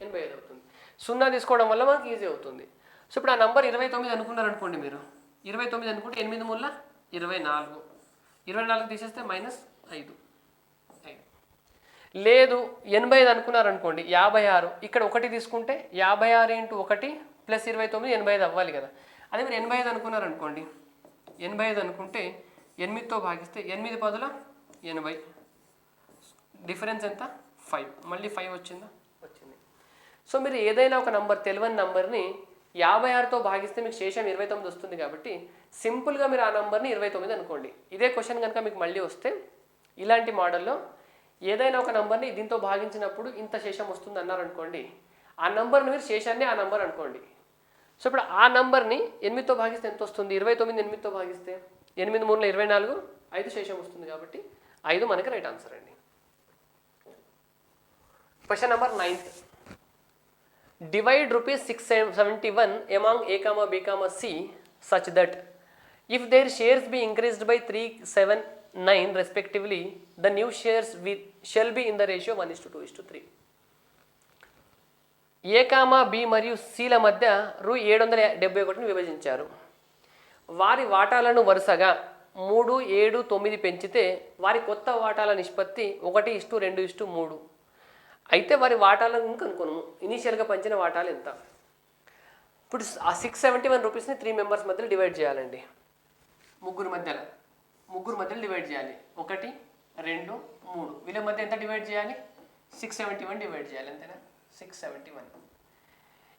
85 అవుతుంది. 0 తీసుకోవడం వల్ల మనకి ఈజీ అవుతుంది. సో ఇప్పుడు ఆ నెంబర్ 29 అనుకున్నారు అనుకోండి, మీరు 29 అనుకుంటే 8 ముళ్ళ 24, 24 తీసేస్తే మైనస్ 5. లేదు 85 అనుకున్నారు అనుకోండి, 56 ఇక్కడ 1 తీసుకుంటే 56 ఇంటూ 1 ప్లస్ 29 85 అవ్వాలి కదా. అదే మీరు 85 అనుకున్నారు అనుకోండి, 85 అనుకుంటే 8తో భాగిస్తే 8 పదుల 80, డిఫరెన్స్ ఎంత? 5. మళ్ళీ 5 వచ్చిందా? వచ్చింది. సో మీరు ఏదైనా ఒక నంబర్ తెలియని నంబర్ని 56తో భాగిస్తే మీకు శేషం 29 వస్తుంది కాబట్టి సింపుల్గా మీరు ఆ నంబర్ని 29 అనుకోండి. ఇదే క్వశ్చన్ కనుక మీకు మళ్ళీ వస్తే ఇలాంటి మోడల్లో ఏదైనా ఒక నంబర్ని దీంతో భాగించినప్పుడు ఇంత శేషం వస్తుంది అన్నారు అనుకోండి, ఆ నంబర్ని మీరు శేషాన్ని ఆ నంబర్ అనుకోండి. సో ఇప్పుడు ఆ నంబర్ని 8తో భాగిస్తే ఎంత వస్తుంది? 29 8తో భాగిస్తే 8 3 24, 5 శేషం వస్తుంది కాబట్టి 5 మనకి రైట్ ఆన్సర్ అండి. Question number 9. Divide rupees 671 among A, B, C such that if their shares be increased by 3, 7, 9 respectively, the new shares shall be in the ratio 1:2:3. A, B మరియు Cల మధ్య రూ 771ని విభజించారు. వారి వాటాలను వరుసగా 3, 7, 9 పెంచితే వారి కొత్త వాటాల నిష్పత్తి 1:2:3. అయితే వారి వాటాలను కనుక్కోను, ఇనీషియల్గా పంచిన వాటాలు ఎంత. ఇప్పుడు ఆ 671 రూపీస్ని 3 మెంబర్స్ మధ్యలో డివైడ్ చేయాలండి. ముగ్గురు మధ్యలో డివైడ్ చేయాలి. 1, 2, 3 వీళ్ళ మధ్య ఎంత డివైడ్ చేయాలి? 671 డివైడ్ చేయాలి, అంతేనా? 671.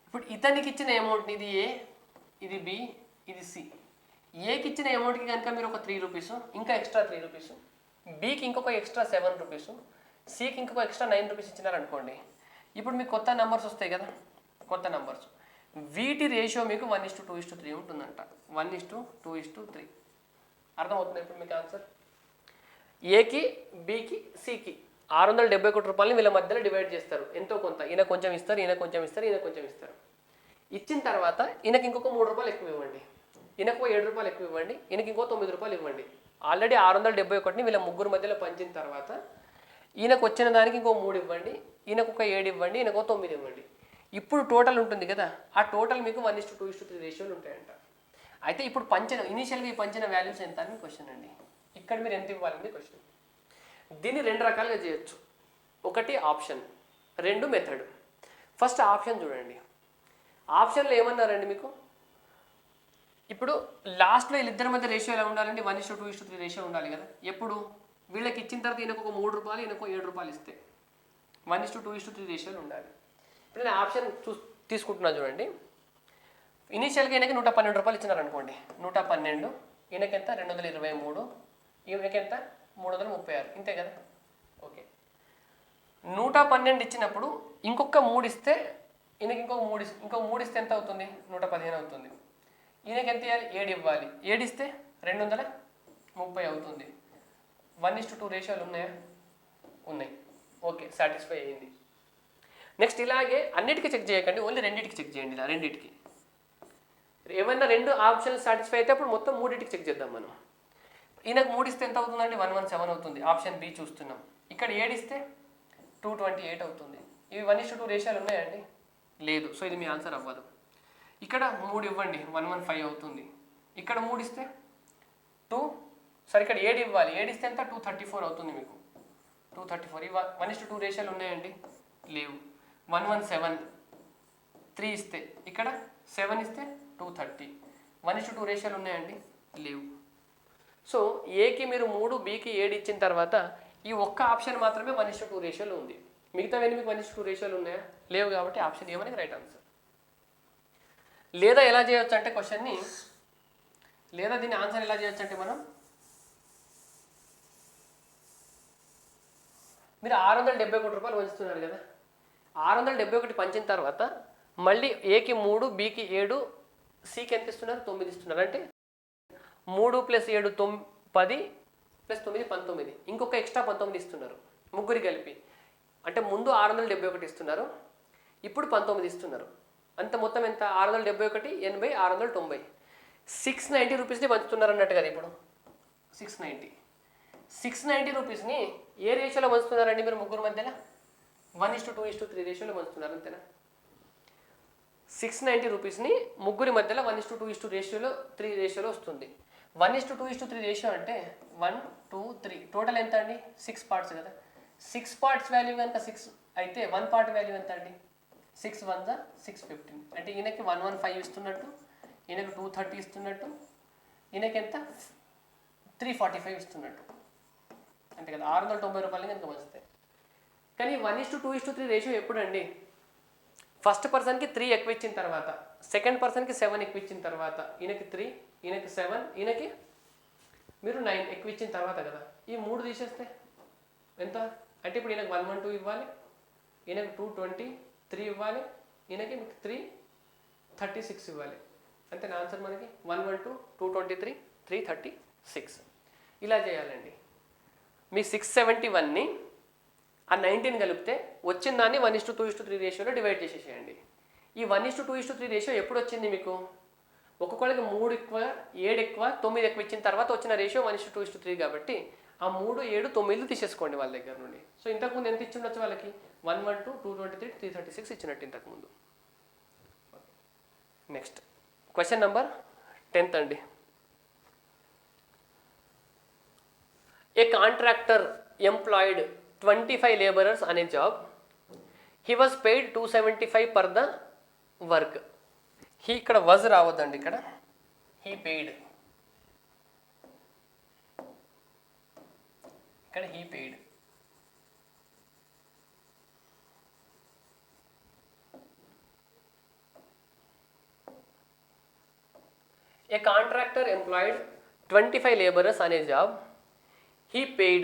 ఇప్పుడు ఇతనికి ఇచ్చిన అమౌంట్ని, ఇది ఏ, ఇది బి, ఇది సి. ఏకి ఇచ్చిన అమౌంట్కి కనుక మీరు ఒక 3 రూపీస్ ఇంకా ఎక్స్ట్రా 3 రూపీస్, బికి ఇంకొక ఎక్స్ట్రా 7 రూపీస్, సికి ఇంకొక ఎక్స్ట్రా 9 రూపీస్ ఇచ్చినారనుకోండి, ఇప్పుడు మీకు కొత్త నెంబర్స్ వస్తాయి కదా, కొత్త నెంబర్స్, వీటి రేషియో మీకు 1:2:3 ఉంటుందంట. 1:2:3 అర్థమవుతుంది ఇప్పుడు మీకు ఆన్సర్. ఏకి, బికి, సికి 671 రూపాయలని వీళ్ళ మధ్యలో డివైడ్ చేస్తారు. ఎంతో కొంత, ఈయన కొంచెం ఇస్తారు, ఈయన కొంచెం ఇస్తారు, ఈయన కొంచెం ఇస్తారు. ఇచ్చిన తర్వాత ఈయనకి ఇంకొక 3 రూపాయలు ఎక్కువ ఇవ్వండి, ఈయనకు 7 రూపాయలు ఎక్కువ ఇవ్వండి, ఈయనకి ఇంకో 9 రూపాయలు ఇవ్వండి. ఆల్రెడీ 671ని వీళ్ళ ముగ్గురు మధ్యలో పంచిన తర్వాత ఈయనకు వచ్చిన దానికి ఇంకో 3 ఇవ్వండి, ఈయనకు ఒక 7 ఇవ్వండి, ఈయనకు 9 ఇవ్వండి. ఇప్పుడు టోటల్ ఉంటుంది కదా, ఆ టోటల్ మీకు 1:2:3 రేషియోలు ఉంటాయంట. అయితే ఇప్పుడు ఇనీషియల్గా ఈ పంచిన వాల్యూస్ ఎంత అని క్వశ్చన్ అండి. ఇక్కడ మీరు ఎంత ఇవ్వాలండి క్వశ్చన్. దీన్ని 2 రకాలుగా చేయొచ్చు. 1 ఆప్షన్, 2 మెథడ్. ఫస్ట్ ఆప్షన్ చూడండి. ఆప్షన్లో ఏమన్నారండి మీకు, ఇప్పుడు లాస్ట్లో వీళ్ళిద్దరి మధ్య రేషియో ఎలా ఉండాలండి? 1:2:3 రేషియో ఉండాలి కదా. ఎప్పుడు వీళ్ళకి ఇచ్చిన తర్వాత ఈయనకు ఒక 3 రూపాయలు, ఈయనకు 7 రూపాయలు ఇస్తే 1:2:3 రేషియోలు ఉండాలి. ఇప్పుడు నేను ఆప్షన్ తీసుకుంటున్నా చూడండి. ఇనీషియల్గా ఈయనకి 112 రూపాయలు ఇచ్చినారనుకోండి, 112, ఈయనకెంత 223, ఈయనకెంత 336, ఇంతే కదా. ఓకే, 112 ఇచ్చినప్పుడు ఇంకొక 3 ఇస్తే ఈయనకి ఇంకో 3 ఇస్తే ఎంత అవుతుంది? 115 అవుతుంది. ఈయనకి ఎంత ఇవ్వాలి? 7 ఇవ్వాలి. 7 ఇస్తే 230 అవుతుంది. 1:2 రేషియోలు ఉన్నాయా? ఉన్నాయి. ఓకే, సాటిస్ఫై అయ్యింది. నెక్స్ట్ ఇలాగే అన్నిటికీ చెక్ చేయకండి, ఓన్లీ రెండింటికి చెక్ చేయండి. ఇలా రెండింటికి ఏమైనా 2 ఆప్షన్లు సాటిస్ఫై అయితే అప్పుడు మొత్తం 3టికి చెక్ చేద్దాం మనం. ఈయనకు 3 ఇస్తే ఎంత అవుతుందండి? 117 అవుతుంది. ఆప్షన్ బి చూస్తున్నాం. ఇక్కడ 7 ఇస్తే 228 అవుతుంది. ఇవి 1:2 రేషియోలు ఉన్నాయండి? లేదు. సో ఇది మీ ఆన్సర్ అవ్వదు. ఇక్కడ 3 ఇవ్వండి, 115 అవుతుంది. ఇక్కడ 3 ఇస్తే 2, సరే ఇక్కడ 7 ఇవ్వాలి. 7 ఇస్తే ఎంత? 234 అవుతుంది మీకు. 234. ఇవి 1:2 రేషియోలు ఉన్నాయండి? లేవు. 117, 3 ఇస్తే ఇక్కడ 7 ఇస్తే 230. 1:2 రేషియోలు ఉన్నాయండి? లేవు. సో ఏకి మీరు 3, బికి 7 ఇచ్చిన తర్వాత ఈ ఒక్క ఆప్షన్ మాత్రమే 1:2 రేషియోలో ఉంది. మిగతావన్నీ మీకు 1:2 రేషియోలు ఉన్నాయా? లేవు. కాబట్టి ఆప్షన్ ఏ మనకి రైట్ ఆన్సర్. లేదా ఎలా చేయొచ్చు అంటే క్వశ్చన్ని, లేదా దీని ఆన్సర్ ఎలా చేయొచ్చు అంటే మనం, మీరు 671 రూపాయలు పంచుతున్నారు కదా, 671 పంచిన తర్వాత మళ్ళీ ఏకి 3, బికి 7, సికి ఎంత ఇస్తున్నారు? 9 ఇస్తున్నారు. అంటే 3 + 7 10 + 9 19. ఇంకొక ఎక్స్ట్రా 19 ఇస్తున్నారు ముగ్గురు కలిపి. అంటే ముందు 671 ఇస్తున్నారు, ఇప్పుడు 19 ఇస్తున్నారు. అంత మొత్తం ఎంత? 671, 80, 690. 690 రూపీస్ని పంచుతున్నారు అన్నట్టు కదా. ఇప్పుడు 690 రూపీస్ని ఏ రేషియోలో పంచుతున్నారండి మీరు ముగ్గురు మధ్యలో? 1:2:3 రేషియోలో పంచుతున్నారు, అంతేనా? 690 రూపీస్ని ముగ్గురి మధ్యలో 1:2:3 రేషియోలో వస్తుంది. 1:2:3 రేషియో అంటే 1, 2, 3 టోటల్ ఎంత అండి? 6 పార్ట్స్ కదా. 6 పార్ట్స్ వాల్యూ కనుక 6 అయితే 1 పార్ట్ వాల్యూ ఎంత అండి? 6 1 615. అంటే ఈయనకి 115 ఇస్తున్నట్టు, ఈయనకి 230 ఇస్తున్నట్టు, ఈయనకి ఎంత? 345 ఇస్తున్నట్టు, అంతే కదా. 690 రూపాయలు కనుక వస్తాయి. కానీ 1:2:3 రేషియో ఎప్పుడండి? ఫస్ట్ పర్సన్కి 3 ఎక్కువ ఇచ్చిన తర్వాత, సెకండ్ పర్సన్కి 7 ఎక్కువ ఇచ్చిన తర్వాత, ఈయనకి 3, ఈయనకి 7, ఈయనకి మీరు 9 ఎక్కువ ఇచ్చిన తర్వాత కదా. ఈ 3 తీసేస్తే ఎంత అంటే ఇప్పుడు ఈయనకి 112 ఇవ్వాలి, ఈయనకి 223 ఇవ్వాలి, ఈయనకి 336 ఇవ్వాలి. అంతే నా ఆన్సర్ మనకి 112, 223, 336. ఇలా చేయాలండి. మీ 671ని ఆ 19 కలిపితే వచ్చిన దాన్ని 1:2:3 రేషియోలో డివైడ్ చేసేసేయండి. ఈ 1:2:3 రేషియో ఎప్పుడు వచ్చింది మీకు? ఒక్కొక్కరికి 3 ఎక్కువ, 7 ఎక్కువ, 9 ఎక్కువ ఇచ్చిన తర్వాత వచ్చిన రేషియో 1:2:3 కాబట్టి ఆ 3, 7, 9 తీసేసుకోండి వాళ్ళ దగ్గర నుండి. సో ఇంతకుముందు ఎంత ఇచ్చి ఉండొచ్చు వాళ్ళకి? 112, 223, 336 ఇచ్చినట్టు ఇంతకుముందు. నెక్స్ట్ క్వశ్చన్ నెంబర్ 10 అండి. ఏ contractor employed 25 laborers on a job. He was paid 275 per the work. He ఇక్కడ was రావద్దండి, ఇక్కడ he paid, ఇక్కడ he paid. A contractor employed 25 laborers on a job. He paid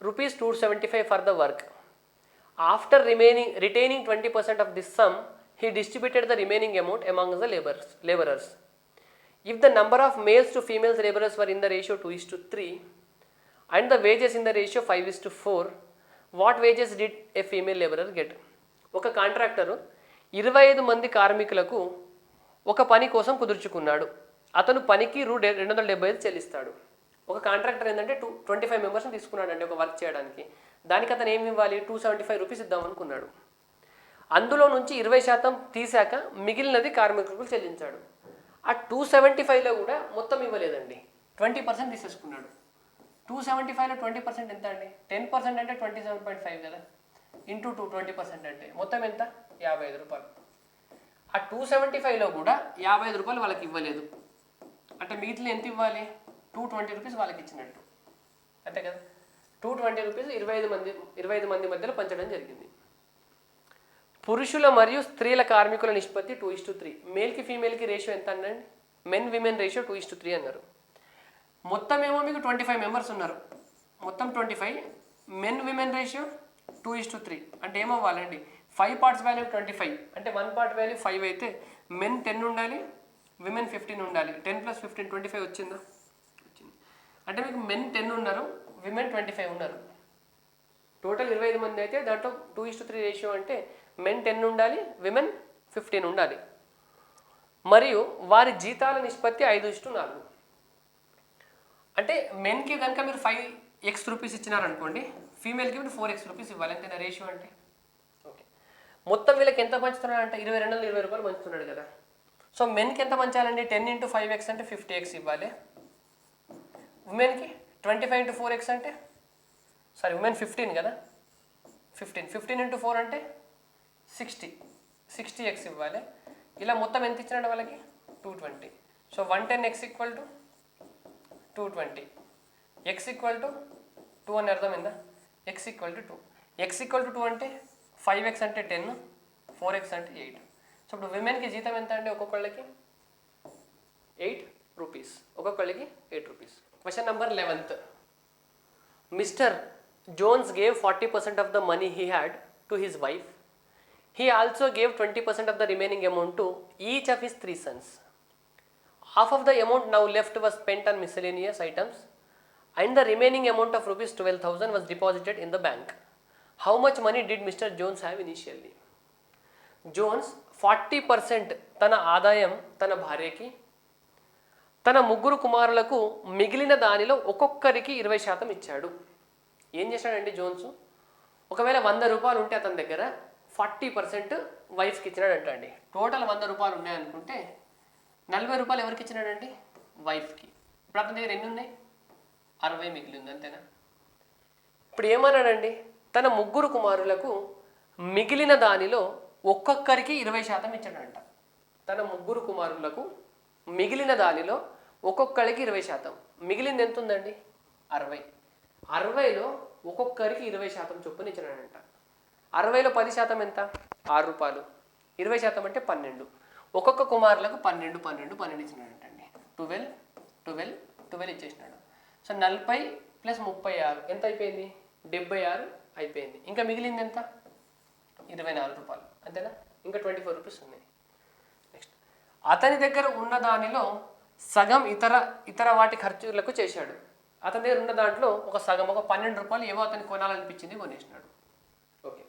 ₹275 for the work. After retaining 20% of this sum, he distributed the remaining amount among the laborers. If the number of males to females laborers were in the ratio 2:3 and the wages in the ratio 5:4, what wages did a female laborer get? ఒక contractor 25 మంది కార్మికులకు ఒక పని కోసం కుదుర్చుకున్నాడు. అతను పనికి ₹275 చెల్లిస్తాడు. ఒక contractor ఏంటంటే 25 మెంబర్స్ని తీసుకున్నాడండి ఒక వర్క్ చేయడానికి. దానికి అతను ఏమి ఇవ్వాలి? 275 రూపీస్ ఇద్దాం అనుకున్నాడు. అందులో నుంచి 20% తీసాక మిగిలినది కార్మికులకు చెల్లించాడు. ఆ 275లో కూడా మొత్తం ఇవ్వలేదండి, 20% తీసేసుకున్నాడు. 275లో 20% ఎంత అండి? 10% అంటే 27.5 కదా, ఇంటూ 20% అంటే మొత్తం ఎంత? 55 రూపాయలు. ఆ 275లో కూడా 55 రూపాయలు వాళ్ళకి ఇవ్వలేదు. అంటే మిగిలిన ఎంత ఇవ్వాలి? 220 రూపీస్ వాళ్ళకి ఇచ్చినట్టు, అంతే కదా. 220 రూపీస్ 25 మంది మధ్యలో పంచడం జరిగింది. పురుషుల మరియు స్త్రీల కార్మికుల నిష్పత్తి 2:3. మేల్కి ఫీమేల్కి రేషియో ఎంత అనండి? మెన్ విమెన్ రేషియో 2:3 అన్నారు. మొత్తం ఏమో మీకు 25 మెంబర్స్ ఉన్నారు, మొత్తం 25. మెన్ విమెన్ రేషియో 2:3 అంటే ఏమవ్వాలండి? 5 పార్ట్స్ వాల్యూ 25 అంటే 1 పార్ట్ వాల్యూ 5 అయితే మెన్ 10 ఉండాలి, విమెన్ 15 ఉండాలి. 10 + 15 25 వచ్చిందా? వచ్చింది. అంటే మీకు మెన్ 10 ఉన్నారు, విమెన్ 25 ఉన్నారు. టోటల్ 25 మంది అయితే దాంట్లో 2:3 రేషియో అంటే మెన్ 10 ఉండాలి, విమెన్ 15 ఉండాలి. మరియు వారి జీతాల నిష్పత్తి 5:4. అంటే మెన్కి కనుక మీరు 5x రూపీస్ ఇచ్చినారనుకోండి, ఫీమేల్కి మీరు 4x రూపీస్ ఇవ్వాలి, అంతేనా రేషియో అంటే. ఓకే, మొత్తం వీళ్ళకి ఎంత పంచుతున్నాడు అంటే 2220 రూపాయలు పంచుతున్నాడు కదా. సో మెన్కి ఎంత పంచాలండి? 10 × 5x అంటే 50x ఇవ్వాలి. ఉమెన్కి 25 × 4x అంటే ఉమెన్ 15 కదా, 15 × 4 అంటే 60x ఇవ్వాలి. ఇలా మొత్తం ఎంత ఇచ్చినాడు వాళ్ళకి? 220. సో 110x = 220, x = 2 అని అర్థమైందా? x = 2. x = 2 అంటే 5x అంటే 10, 4x అంటే 8. సో ఇప్పుడు విమెన్కి జీతం ఎంత అండి? ఒక్కొక్కళ్ళకి 8 రూపీస్, ఒక్కొక్కళ్ళకి 8 rupees. Question number 11th. Mr. Jones gave 40% of the money he had to his wife. He also gave 20% of the remaining amount to each of his 3 sons. Half of the amount now left was spent on miscellaneous items and the remaining amount of rupees 12,000 was deposited in the bank. How much money did Mr. Jones have initially? Jones 40% తన ఆదాయం తన భార్యకి, తన ముగ్గురు కుమారులకు మిగిలిన దానిలో ఒక్కొక్కరికి 20% ఇచ్చాడు. ఏం చేశాడండి జోన్స్? ఒకవేళ 100 రూపాయలు ఉంటే అతని దగ్గర 40% వైఫ్కి ఇచ్చినాడంట అండి. టోటల్ 100 రూపాయలు ఉన్నాయనుకుంటే 40 రూపాయలు ఎవరికి ఇచ్చినాడండి? వైఫ్కి. ఇప్పుడు అతని దగ్గర ఎన్ని ఉన్నాయి? 60 మిగిలి ఉంది, అంతేనా? ఇప్పుడు ఏమన్నాడండి? తన ముగ్గురు కుమారులకు మిగిలిన దానిలో ఒక్కొక్కరికి 20% ఇచ్చాడంట. తన ముగ్గురు కుమారులకు మిగిలిన దానిలో ఒక్కొక్కరికి 20%. మిగిలింది ఎంత ఉందండి? 60. 60లో ఒక్కొక్కరికి 20% చొప్పున ఇచ్చినాడంట. 60లో 10% ఎంత? 6 రూపాయలు. 20% అంటే 12. ఒక్కొక్క కుమారులకు 12 ఇచ్చినాడంటండి. 12 ఇచ్చేసినాడు. సో 40 + 36 ఎంత అయిపోయింది? 76 అయిపోయింది. ఇంకా మిగిలింది ఎంత? 24 రూపాయలు, అంతేనా? ఇంకా 24 రూపీస్ ఉన్నాయి. నెక్స్ట్, అతని దగ్గర ఉన్న దానిలో సగం ఇతర వాటి ఖర్చులకు చేశాడు. అతని దగ్గర ఉన్న దాంట్లో ఒక సగం, ఒక 12 రూపాయలు ఏవో అతనికి కొనాలనిపించింది, కొనేసినాడు. ఓకే.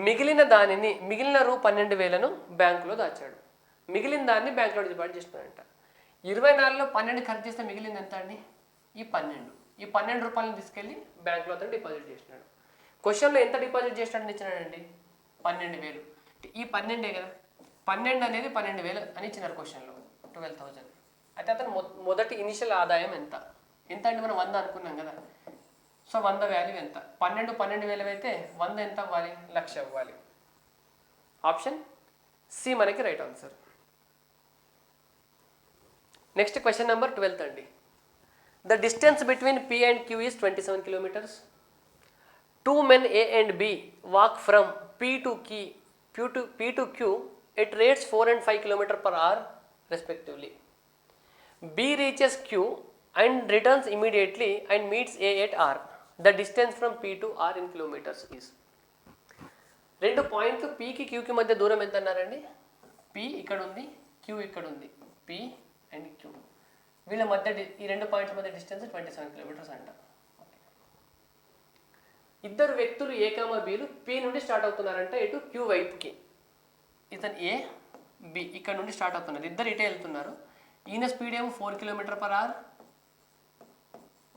మిగిలిన 12,000ను బ్యాంకులో దాచాడు. మిగిలిన దాన్ని బ్యాంకులో డిపాజిట్ చేసినాడంట. 24లో 12 ఖర్చు చేస్తే మిగిలింది ఎంత అండి? ఈ 12. ఈ 12 రూపాయలను తీసుకెళ్ళి బ్యాంకులో అతను డిపాజిట్ చేసినాడు. క్వశ్చన్లో ఎంత డిపాజిట్ చేసినాడని ఇచ్చినాడండి? 12,000. ఈ 12 కదా, 12 అనేది 12,000 అని ఇచ్చినారు క్వశ్చన్లో, 12,000. అయితే అతను మొదటి ఇనిషియల్ ఆదాయం ఎంత అండి? మనం 100 అనుకున్నాం కదా. సో 100 వాల్యూ ఎంత? 12,000 అయితే 100 ఎంత అవ్వాలి? 1,00,000 అవ్వాలి. ఆప్షన్ సి మనకి right answer. Next question number 12 అండి. The distance between P and Q is 27 kilometers. 2 men A and B walk from P to Q at rates 4 and 5 km/h respectively. B reaches Q and returns immediately and meets A at R. The distance from P to R in kilometers is. రెండు పాయింట్లు Pకి Qకి మధ్య దూరం ఎంత అన్నారండి? P ఇక్కడ ఉంది, Q ఇక్కడ ఉంది. P అండ్ Q వీళ్ళ మధ్య ఈ రెండు పాయింట్ల మధ్య డిస్టెన్స్ 27 kilometers అంట. ఇద్దరు వ్యక్తులు A, Bలు P నుండి స్టార్ట్ అవుతున్నారంట ఇటు Q వైపుకి. ఇతను A, B ఇక్కడ నుండి స్టార్ట్ అవుతున్నారు. ఇద్దరు ఇటే వెళ్తున్నారు. ఈయన స్పీడ్ ఏమో 4 km/h.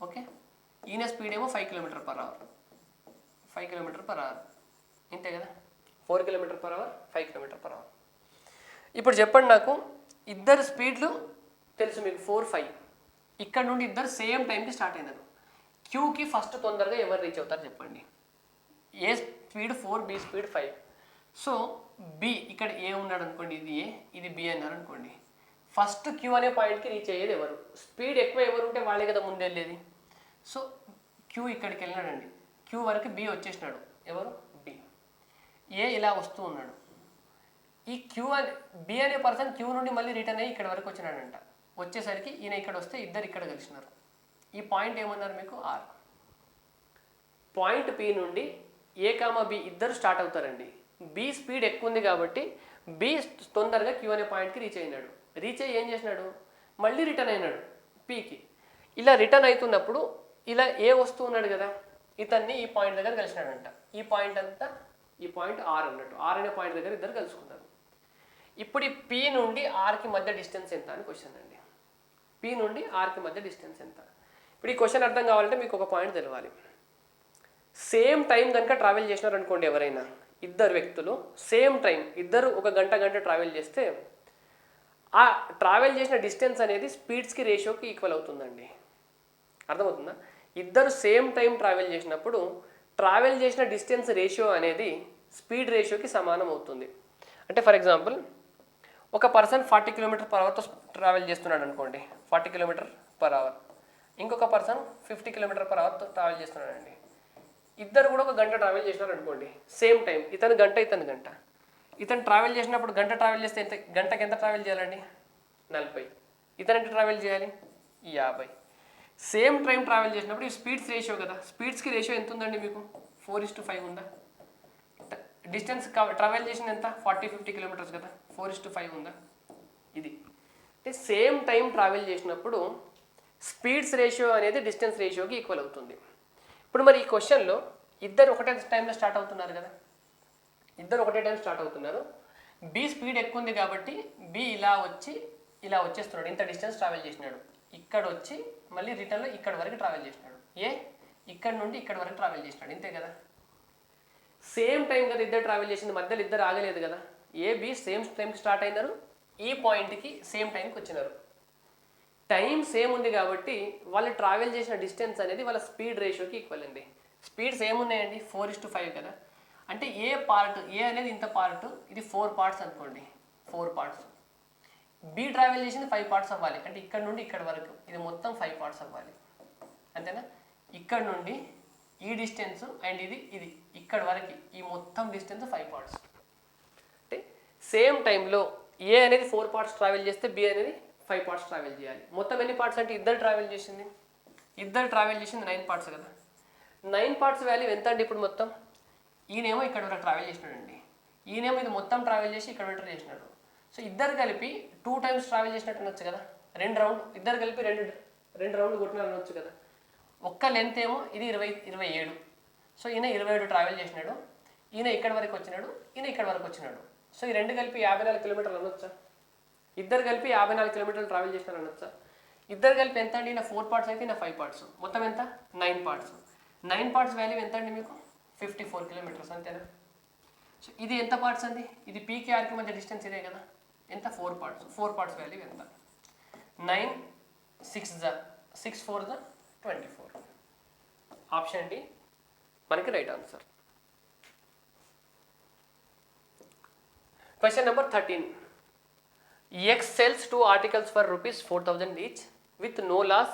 ఓకే, ఈయన స్పీడ్ ఏమో 5 km/h. 5 km/h ఇంతే కదా. 4 km/h, 5 km/h. ఇప్పుడు చెప్పండి నాకు, ఇద్దరు స్పీడ్లు తెలుసు మీకు, 4, 5. ఇక్కడ నుండి ఇద్దరు సేమ్ టైంకి స్టార్ట్ అయినారు. క్యూకి ఫస్ట్ తొందరగా ఎవరు రీచ్ అవుతారు చెప్పండి? A speed 4, B speed 5. So B ఇక్కడ ఏ ఉన్నాడు అనుకోండి, ఇది ఏ, ఇది బి అన్నారు అనుకోండి. ఫస్ట్ క్యూ అనే పాయింట్కి రీచ్ అయ్యేది ఎవరు? స్పీడ్ ఎక్కువ ఎవరు ఉంటే వాళ్ళే కదా ముందు వెళ్ళేది. సో క్యూ ఇక్కడికి వెళ్ళినాడండి, క్యూ వరకు బి వచ్చేసినాడు. ఎవరు? బి. ఏ ఇలా వస్తూ ఉన్నాడు. ఈ క్యూ అని బి అనే పర్సన్ క్యూ నుండి మళ్ళీ రిటర్న్ అయ్యి ఇక్కడ వరకు వచ్చినాడంట. వచ్చేసరికి ఈయన ఇక్కడ వస్తే ఇద్దరు ఇక్కడ కలిసినారు. ఈ పాయింట్ ఏమన్నారు మీకు? ఆర్. పాయింట్ పి నుండి ఏ, బి ఇద్దరు స్టార్ట్ అవుతారండి. బి స్పీడ్ ఎక్కువ ఉంది కాబట్టి బి తొందరగా క్యూ అనే పాయింట్కి రీచ్ అయినాడు. రీచ్ అయ్యి ఏం చేసినాడు? మళ్ళీ రిటర్న్ అయినాడు పీకి. ఇలా రిటర్న్ అవుతున్నప్పుడు ఇలా ఏ వస్తూ ఉన్నాడు కదా, ఇతన్ని ఈ పాయింట్ దగ్గర కలిసినాడంట. ఈ పాయింట్ అంతా, ఈ పాయింట్ ఆర్ అన్నట్టు. ఆర్ అనే పాయింట్ దగ్గర ఇద్దరు కలుసుకున్నారు. ఇప్పుడు ఈ పి నుండి ఆర్కి మధ్య డిస్టెన్స్ ఎంత అని క్వశ్చన్ అండి. పి నుండి ఆర్కి మధ్య డిస్టెన్స్ ఎంత? ఇప్పుడు ఈ క్వశ్చన్ అర్థం కావాలంటే మీకు ఒక పాయింట్ తెలవాలి. సేమ్ టైం కనుక ట్రావెల్ చేసినారు అనుకోండి, ఎవరైనా ఇద్దరు వ్యక్తులు సేమ్ టైం, ఇద్దరు ఒక గంట ట్రావెల్ చేస్తే ఆ ట్రావెల్ చేసిన డిస్టెన్స్ అనేది స్పీడ్స్కి రేషియోకి ఈక్వల్ అవుతుందండి. అర్థమవుతుందా? ఇద్దరు సేమ్ టైం ట్రావెల్ చేసినప్పుడు ట్రావెల్ చేసిన డిస్టెన్స్ రేషియో అనేది స్పీడ్ రేషియోకి సమానం అవుతుంది. అంటే ఫర్ ఎగ్జాంపుల్, ఒక పర్సన్ 40 km/hతో ట్రావెల్ చేస్తున్నాడు అనుకోండి, 40 km/h. ఇంకొక పర్సన్ 50 km/hతో ట్రావెల్ చేస్తున్నాడండి. ఇద్దరు కూడా ఒక గంట ట్రావెల్ చేసినారు అనుకోండి, సేమ్ టైం. ఇతను గంట, ఇతను గంట. ఇతను ట్రావెల్ చేసినప్పుడు గంట ట్రావెల్ చేస్తే గంటకి ఎంత ట్రావెల్ చేయాలండి? 40. ఇతను ఎంత ట్రావెల్ చేయాలి? 50. సేమ్ టైం ట్రావెల్ చేసినప్పుడు ఈ స్పీడ్స్ రేషియో కదా, స్పీడ్స్కి రేషియో ఎంత ఉందండి మీకు? 4:5 ఉందా? డిస్టెన్స్ ట్రావెల్ చేసింది ఎంత 40-50 కిలోమీటర్స్ కదా, 4:5 ఉందా, ఇది అంటే సేమ్ టైం ట్రావెల్ చేసినప్పుడు స్పీడ్స్ రేషియో అనేది డిస్టెన్స్ రేషియోకి ఈక్వల్ అవుతుంది. ఇప్పుడు మరి ఈ క్వశ్చన్లో ఇద్దరు ఒకటే టైంలో స్టార్ట్ అవుతున్నారు కదా, ఇద్దరు ఒకటే టైం స్టార్ట్ అవుతున్నారు. బి స్పీడ్ ఎక్కువ ఉంది కాబట్టి బి ఇలా వచ్చేస్తున్నాడు, ఇంత డిస్టెన్స్ ట్రావెల్ చేసినాడు, ఇక్కడ వచ్చి మళ్ళీ రిటర్న్లో ఇక్కడ వరకు ట్రావెల్ చేసినాడు. ఇక్కడ నుండి ఇక్కడ వరకు ట్రావెల్ చేసినాడు, ఇంతే కదా. సేమ్ టైం కదా ఇద్దరు ట్రావెల్ చేసింది, మధ్యలో ఇద్దరు ఆగలేదు కదా. బి సేమ్ టైంకి స్టార్ట్ అయినారు, ఈ పాయింట్కి సేమ్ టైంకి వచ్చినారు. టైం సేమ్ ఉంది కాబట్టి వాళ్ళు ట్రావెల్ చేసిన డిస్టెన్స్ అనేది వాళ్ళ స్పీడ్ రేషియోకి ఈక్వల్ అండి. స్పీడ్స్ ఏమున్నాయండి 4:5 కదా. అంటే ఏ అనేది ఇంత పార్ట్, ఇది 4 పార్ట్స్ అనుకోండి, 4 పార్ట్స్. బి ట్రావెల్ చేసింది 5 పార్ట్స్ అవ్వాలి, అంటే ఇక్కడ నుండి ఇక్కడ వరకు ఇది మొత్తం 5 పార్ట్స్ అవ్వాలి, అంతేనా. ఇక్కడ నుండి ఈ డిస్టెన్స్ అండ్ ఇది ఇక్కడ వరకు ఈ మొత్తం డిస్టెన్స్ 5 పార్ట్స్. అంటే సేమ్ టైంలో ఏ అనేది 4 పార్ట్స్ ట్రావెల్ చేస్తే బి అనేది 5 పార్ట్స్ ట్రావెల్ చేయాలి. మొత్తం ఎన్ని పార్ట్స్ అంటే ఇద్దరు ట్రావెల్ చేసింది 9 పార్ట్స్ కదా. 9 పార్ట్స్ వాల్యూ ఎంత అండి ఇప్పుడు మొత్తం? ఈయనేమో ఇక్కడ వరకు ట్రావెల్ చేసినాడండి, ఈయనేమో ఇది మొత్తం ట్రావెల్ చేసి ఇక్కడ వరకు చేసినాడు. సో ఇద్దరు కలిపి 2 టైమ్స్ ట్రావెల్ చేసినట్టు అనొచ్చు కదా. 2 రౌండ్ ఇద్దరు కలిపి రెండు రౌండ్లు కొట్టినారు అనొచ్చు కదా. ఒక్క లెంత్ ఏమో ఇది 27. సో ఈయన 27 ట్రావెల్ చేసినాడు, ఈయన ఇక్కడ వరకు వచ్చినాడు, ఈయన ఇక్కడ వరకు వచ్చినాడు. సో ఈ రెండు కలిపి 54 కిలోమీటర్లు అనొచ్చా? ఇద్దరు కలిపి 54 కిలోమీటర్లు ట్రావెల్ చేసినారు అనొచ్చా? ఇద్దరు కలిపి ఎంత అండి? ఈయన 4 పార్ట్స్ అయితే ఈయన 5 పార్ట్స్, మొత్తం ఎంత 9 పార్ట్స్. 9 పార్ట్స్ వాల్యూ ఎంత అండి మీకు? 54 కిలోమీటర్స్, అంతేనా. సో ఇది ఎంత పార్ట్స్ అండి? ఇది పీకి ఆర్కి మధ్య డిస్టెన్స్ ఇదే కదా, ఎంత 4 పార్ట్స్. 4 పార్ట్స్ వాల్యూ ఎంత? 9 6 4 24. ఆప్షన్ డి మనకి right answer. Question number 13. X sells 2 articles for ₹4,000 each with no loss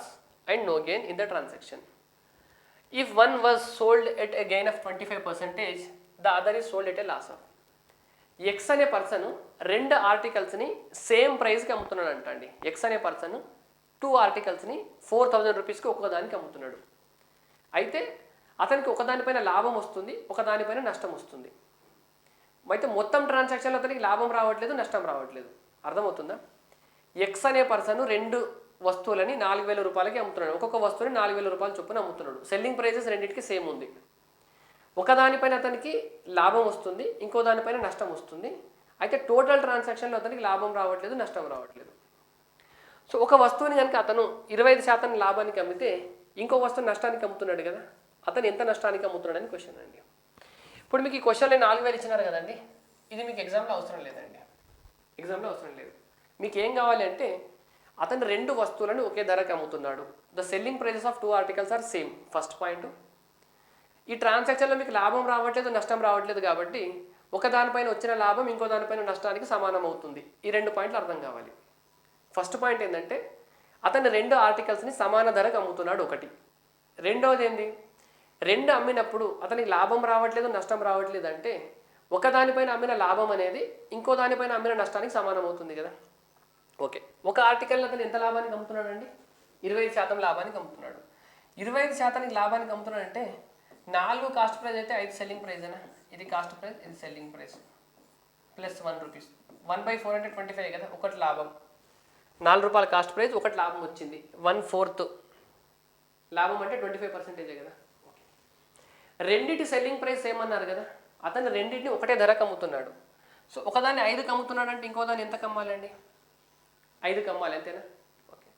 and no gain in the transaction. If one was sold at a gain of 25%, the other is sold at a loss of. X అనే person 2 ఆర్టికల్స్ని same ప్రైస్కి అమ్ముతున్నాడు అంటండి. X అనే person 2 ఆర్టికల్స్ని ₹4,000కి ఒకదానికి అమ్ముతున్నాడు. అయితే అతనికి ఒకదానిపైన లాభం వస్తుంది, ఒకదానిపైన నష్టం వస్తుంది. అయితే మొత్తం ట్రాన్సాక్షన్లో అతనికి లాభం రావట్లేదు, నష్టం రావట్లేదు. అర్థమవుతుందా? ఎక్స్ అనే పర్సన్ 2 వస్తువులని ₹4,000కి అమ్ముతున్నాడు. ఒక్కొక్క వస్తువుని ₹4,000 చొప్పున అమ్ముతున్నాడు. సెల్లింగ్ ప్రైజెస్ రెండింటికి సేమ్ ఉంది. ఒకదానిపైన అతనికి లాభం వస్తుంది, ఇంకో దానిపైన నష్టం వస్తుంది. అయితే టోటల్ ట్రాన్సాక్షన్లో అతనికి లాభం రావట్లేదు, నష్టం రావట్లేదు. సో ఒక వస్తువుని కనుక అతను 25% లాభానికి అమ్మితే ఇంకో వస్తువు నష్టానికి అమ్ముతున్నాడు కదా, అతను ఎంత నష్టానికి అమ్ముతున్నాడు అని క్వశ్చన్ అండి. ఇప్పుడు మీకు ఈ క్వశ్చన్లో 4,000 ఇచ్చినారు కదండి, ఇది మీకు ఎగ్జామ్లో అవసరం లేదండి. ఎగ్జామ్లో అవసరం లేదు. మీకు ఏం కావాలి అంటే అతను 2 వస్తువులను ఒకే ధరకి అమ్ముతున్నాడు. The selling prices of 2 articles are same, first point. ఈ ట్రాన్సాక్షన్లో మీకు లాభం రావట్లేదు, నష్టం రావట్లేదు కాబట్టి ఒక దానిపైన వచ్చిన లాభం ఇంకో దానిపైన నష్టానికి సమానం అవుతుంది. ఈ 2 పాయింట్లు అర్థం కావాలి. ఫస్ట్ పాయింట్ ఏంటంటే అతను 2 ఆర్టికల్స్ని సమాన ధరకు అమ్ముతున్నాడు ఒకటి. రెండవది ఏంది? 2 అమ్మినప్పుడు అతనికి లాభం రావట్లేదు, నష్టం రావట్లేదు అంటే ఒక దానిపైన అమ్మిన లాభం అనేది ఇంకో దానిపైన అమ్మిన నష్టానికి సమానం అవుతుంది కదా. ఓకే, ఒక ఆర్టికల్ని అతను ఎంత లాభానికి అమ్ముతున్నాడు అండి? 25% లాభానికి అమ్ముతున్నాడు. 25% లాభానికి అమ్ముతున్నాడంటే 4 కాస్ట్ ప్రైస్ అయితే 5 సెల్లింగ్ ప్రైస్ అయినా, ఇది కాస్ట్ ప్రైస్, ఇది సెల్లింగ్ ప్రైస్, ప్లస్ ₹1. 1/4 అంటే 25 కదా, ఒకటి లాభం. ₹4 కాస్ట్ ప్రైస్, ఒకటి లాభం వచ్చింది. 1/4 లాభం అంటే 25% కదా. రెండింటి సెల్లింగ్ ప్రైస్ ఏమన్నారు కదా, అతను రెండింటిని ఒకటే ధరకు అమ్ముతున్నాడు. సో ఒకదాన్ని 5కి అమ్ముతున్నాడు అంటే ఇంకో దాన్ని ఎంతకు అమ్మాలండి? 5కి అమ్మాలి, అంతేనా. ఓకే,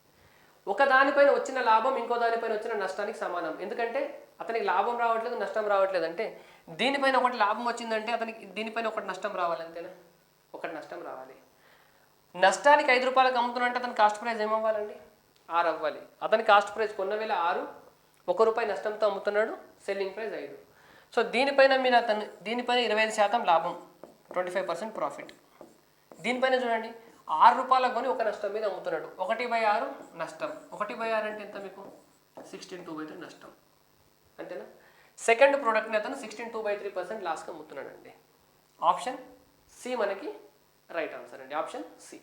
ఒక దానిపైన వచ్చిన లాభం ఇంకో దానిపైన వచ్చిన నష్టానికి సమానం. ఎందుకంటే అతనికి లాభం రావట్లేదు, నష్టం రావట్లేదు అంటే దీనిపైన ఒకటి లాభం వచ్చిందంటే అతనికి దీనిపైన ఒకటి నష్టం రావాలి, అంతేనా. ఒకటి నష్టం రావాలి. నష్టానికి ₹5కి అమ్ముతున్నా అంటే అతని కాస్ట్ ప్రైస్ ఏమవ్వాలండి? 6 అవ్వాలి. అతని కాస్ట్ ప్రైస్ కొన్న వేళ 6, ₹1 నష్టంతో అమ్ముతున్నాడు, సెల్లింగ్ ప్రైస్ 5. సో దీనిపైన 25% లాభం, 25% ప్రాఫిట్. దీనిపైన చూడండి ₹6 కొని ఒక నష్టం మీద అమ్ముతున్నాడు, 1/6 నష్టం. 1/6 అంటే ఎంత మీకు? 16/2/3 నష్టం, అంతేనా. సెకండ్ ప్రోడక్ట్ని అతను 16/2/3% లాస్కి అమ్ముతున్నాడు అండి. ఆప్షన్ సి మనకి రైట్ ఆన్సర్ అండి. Option C.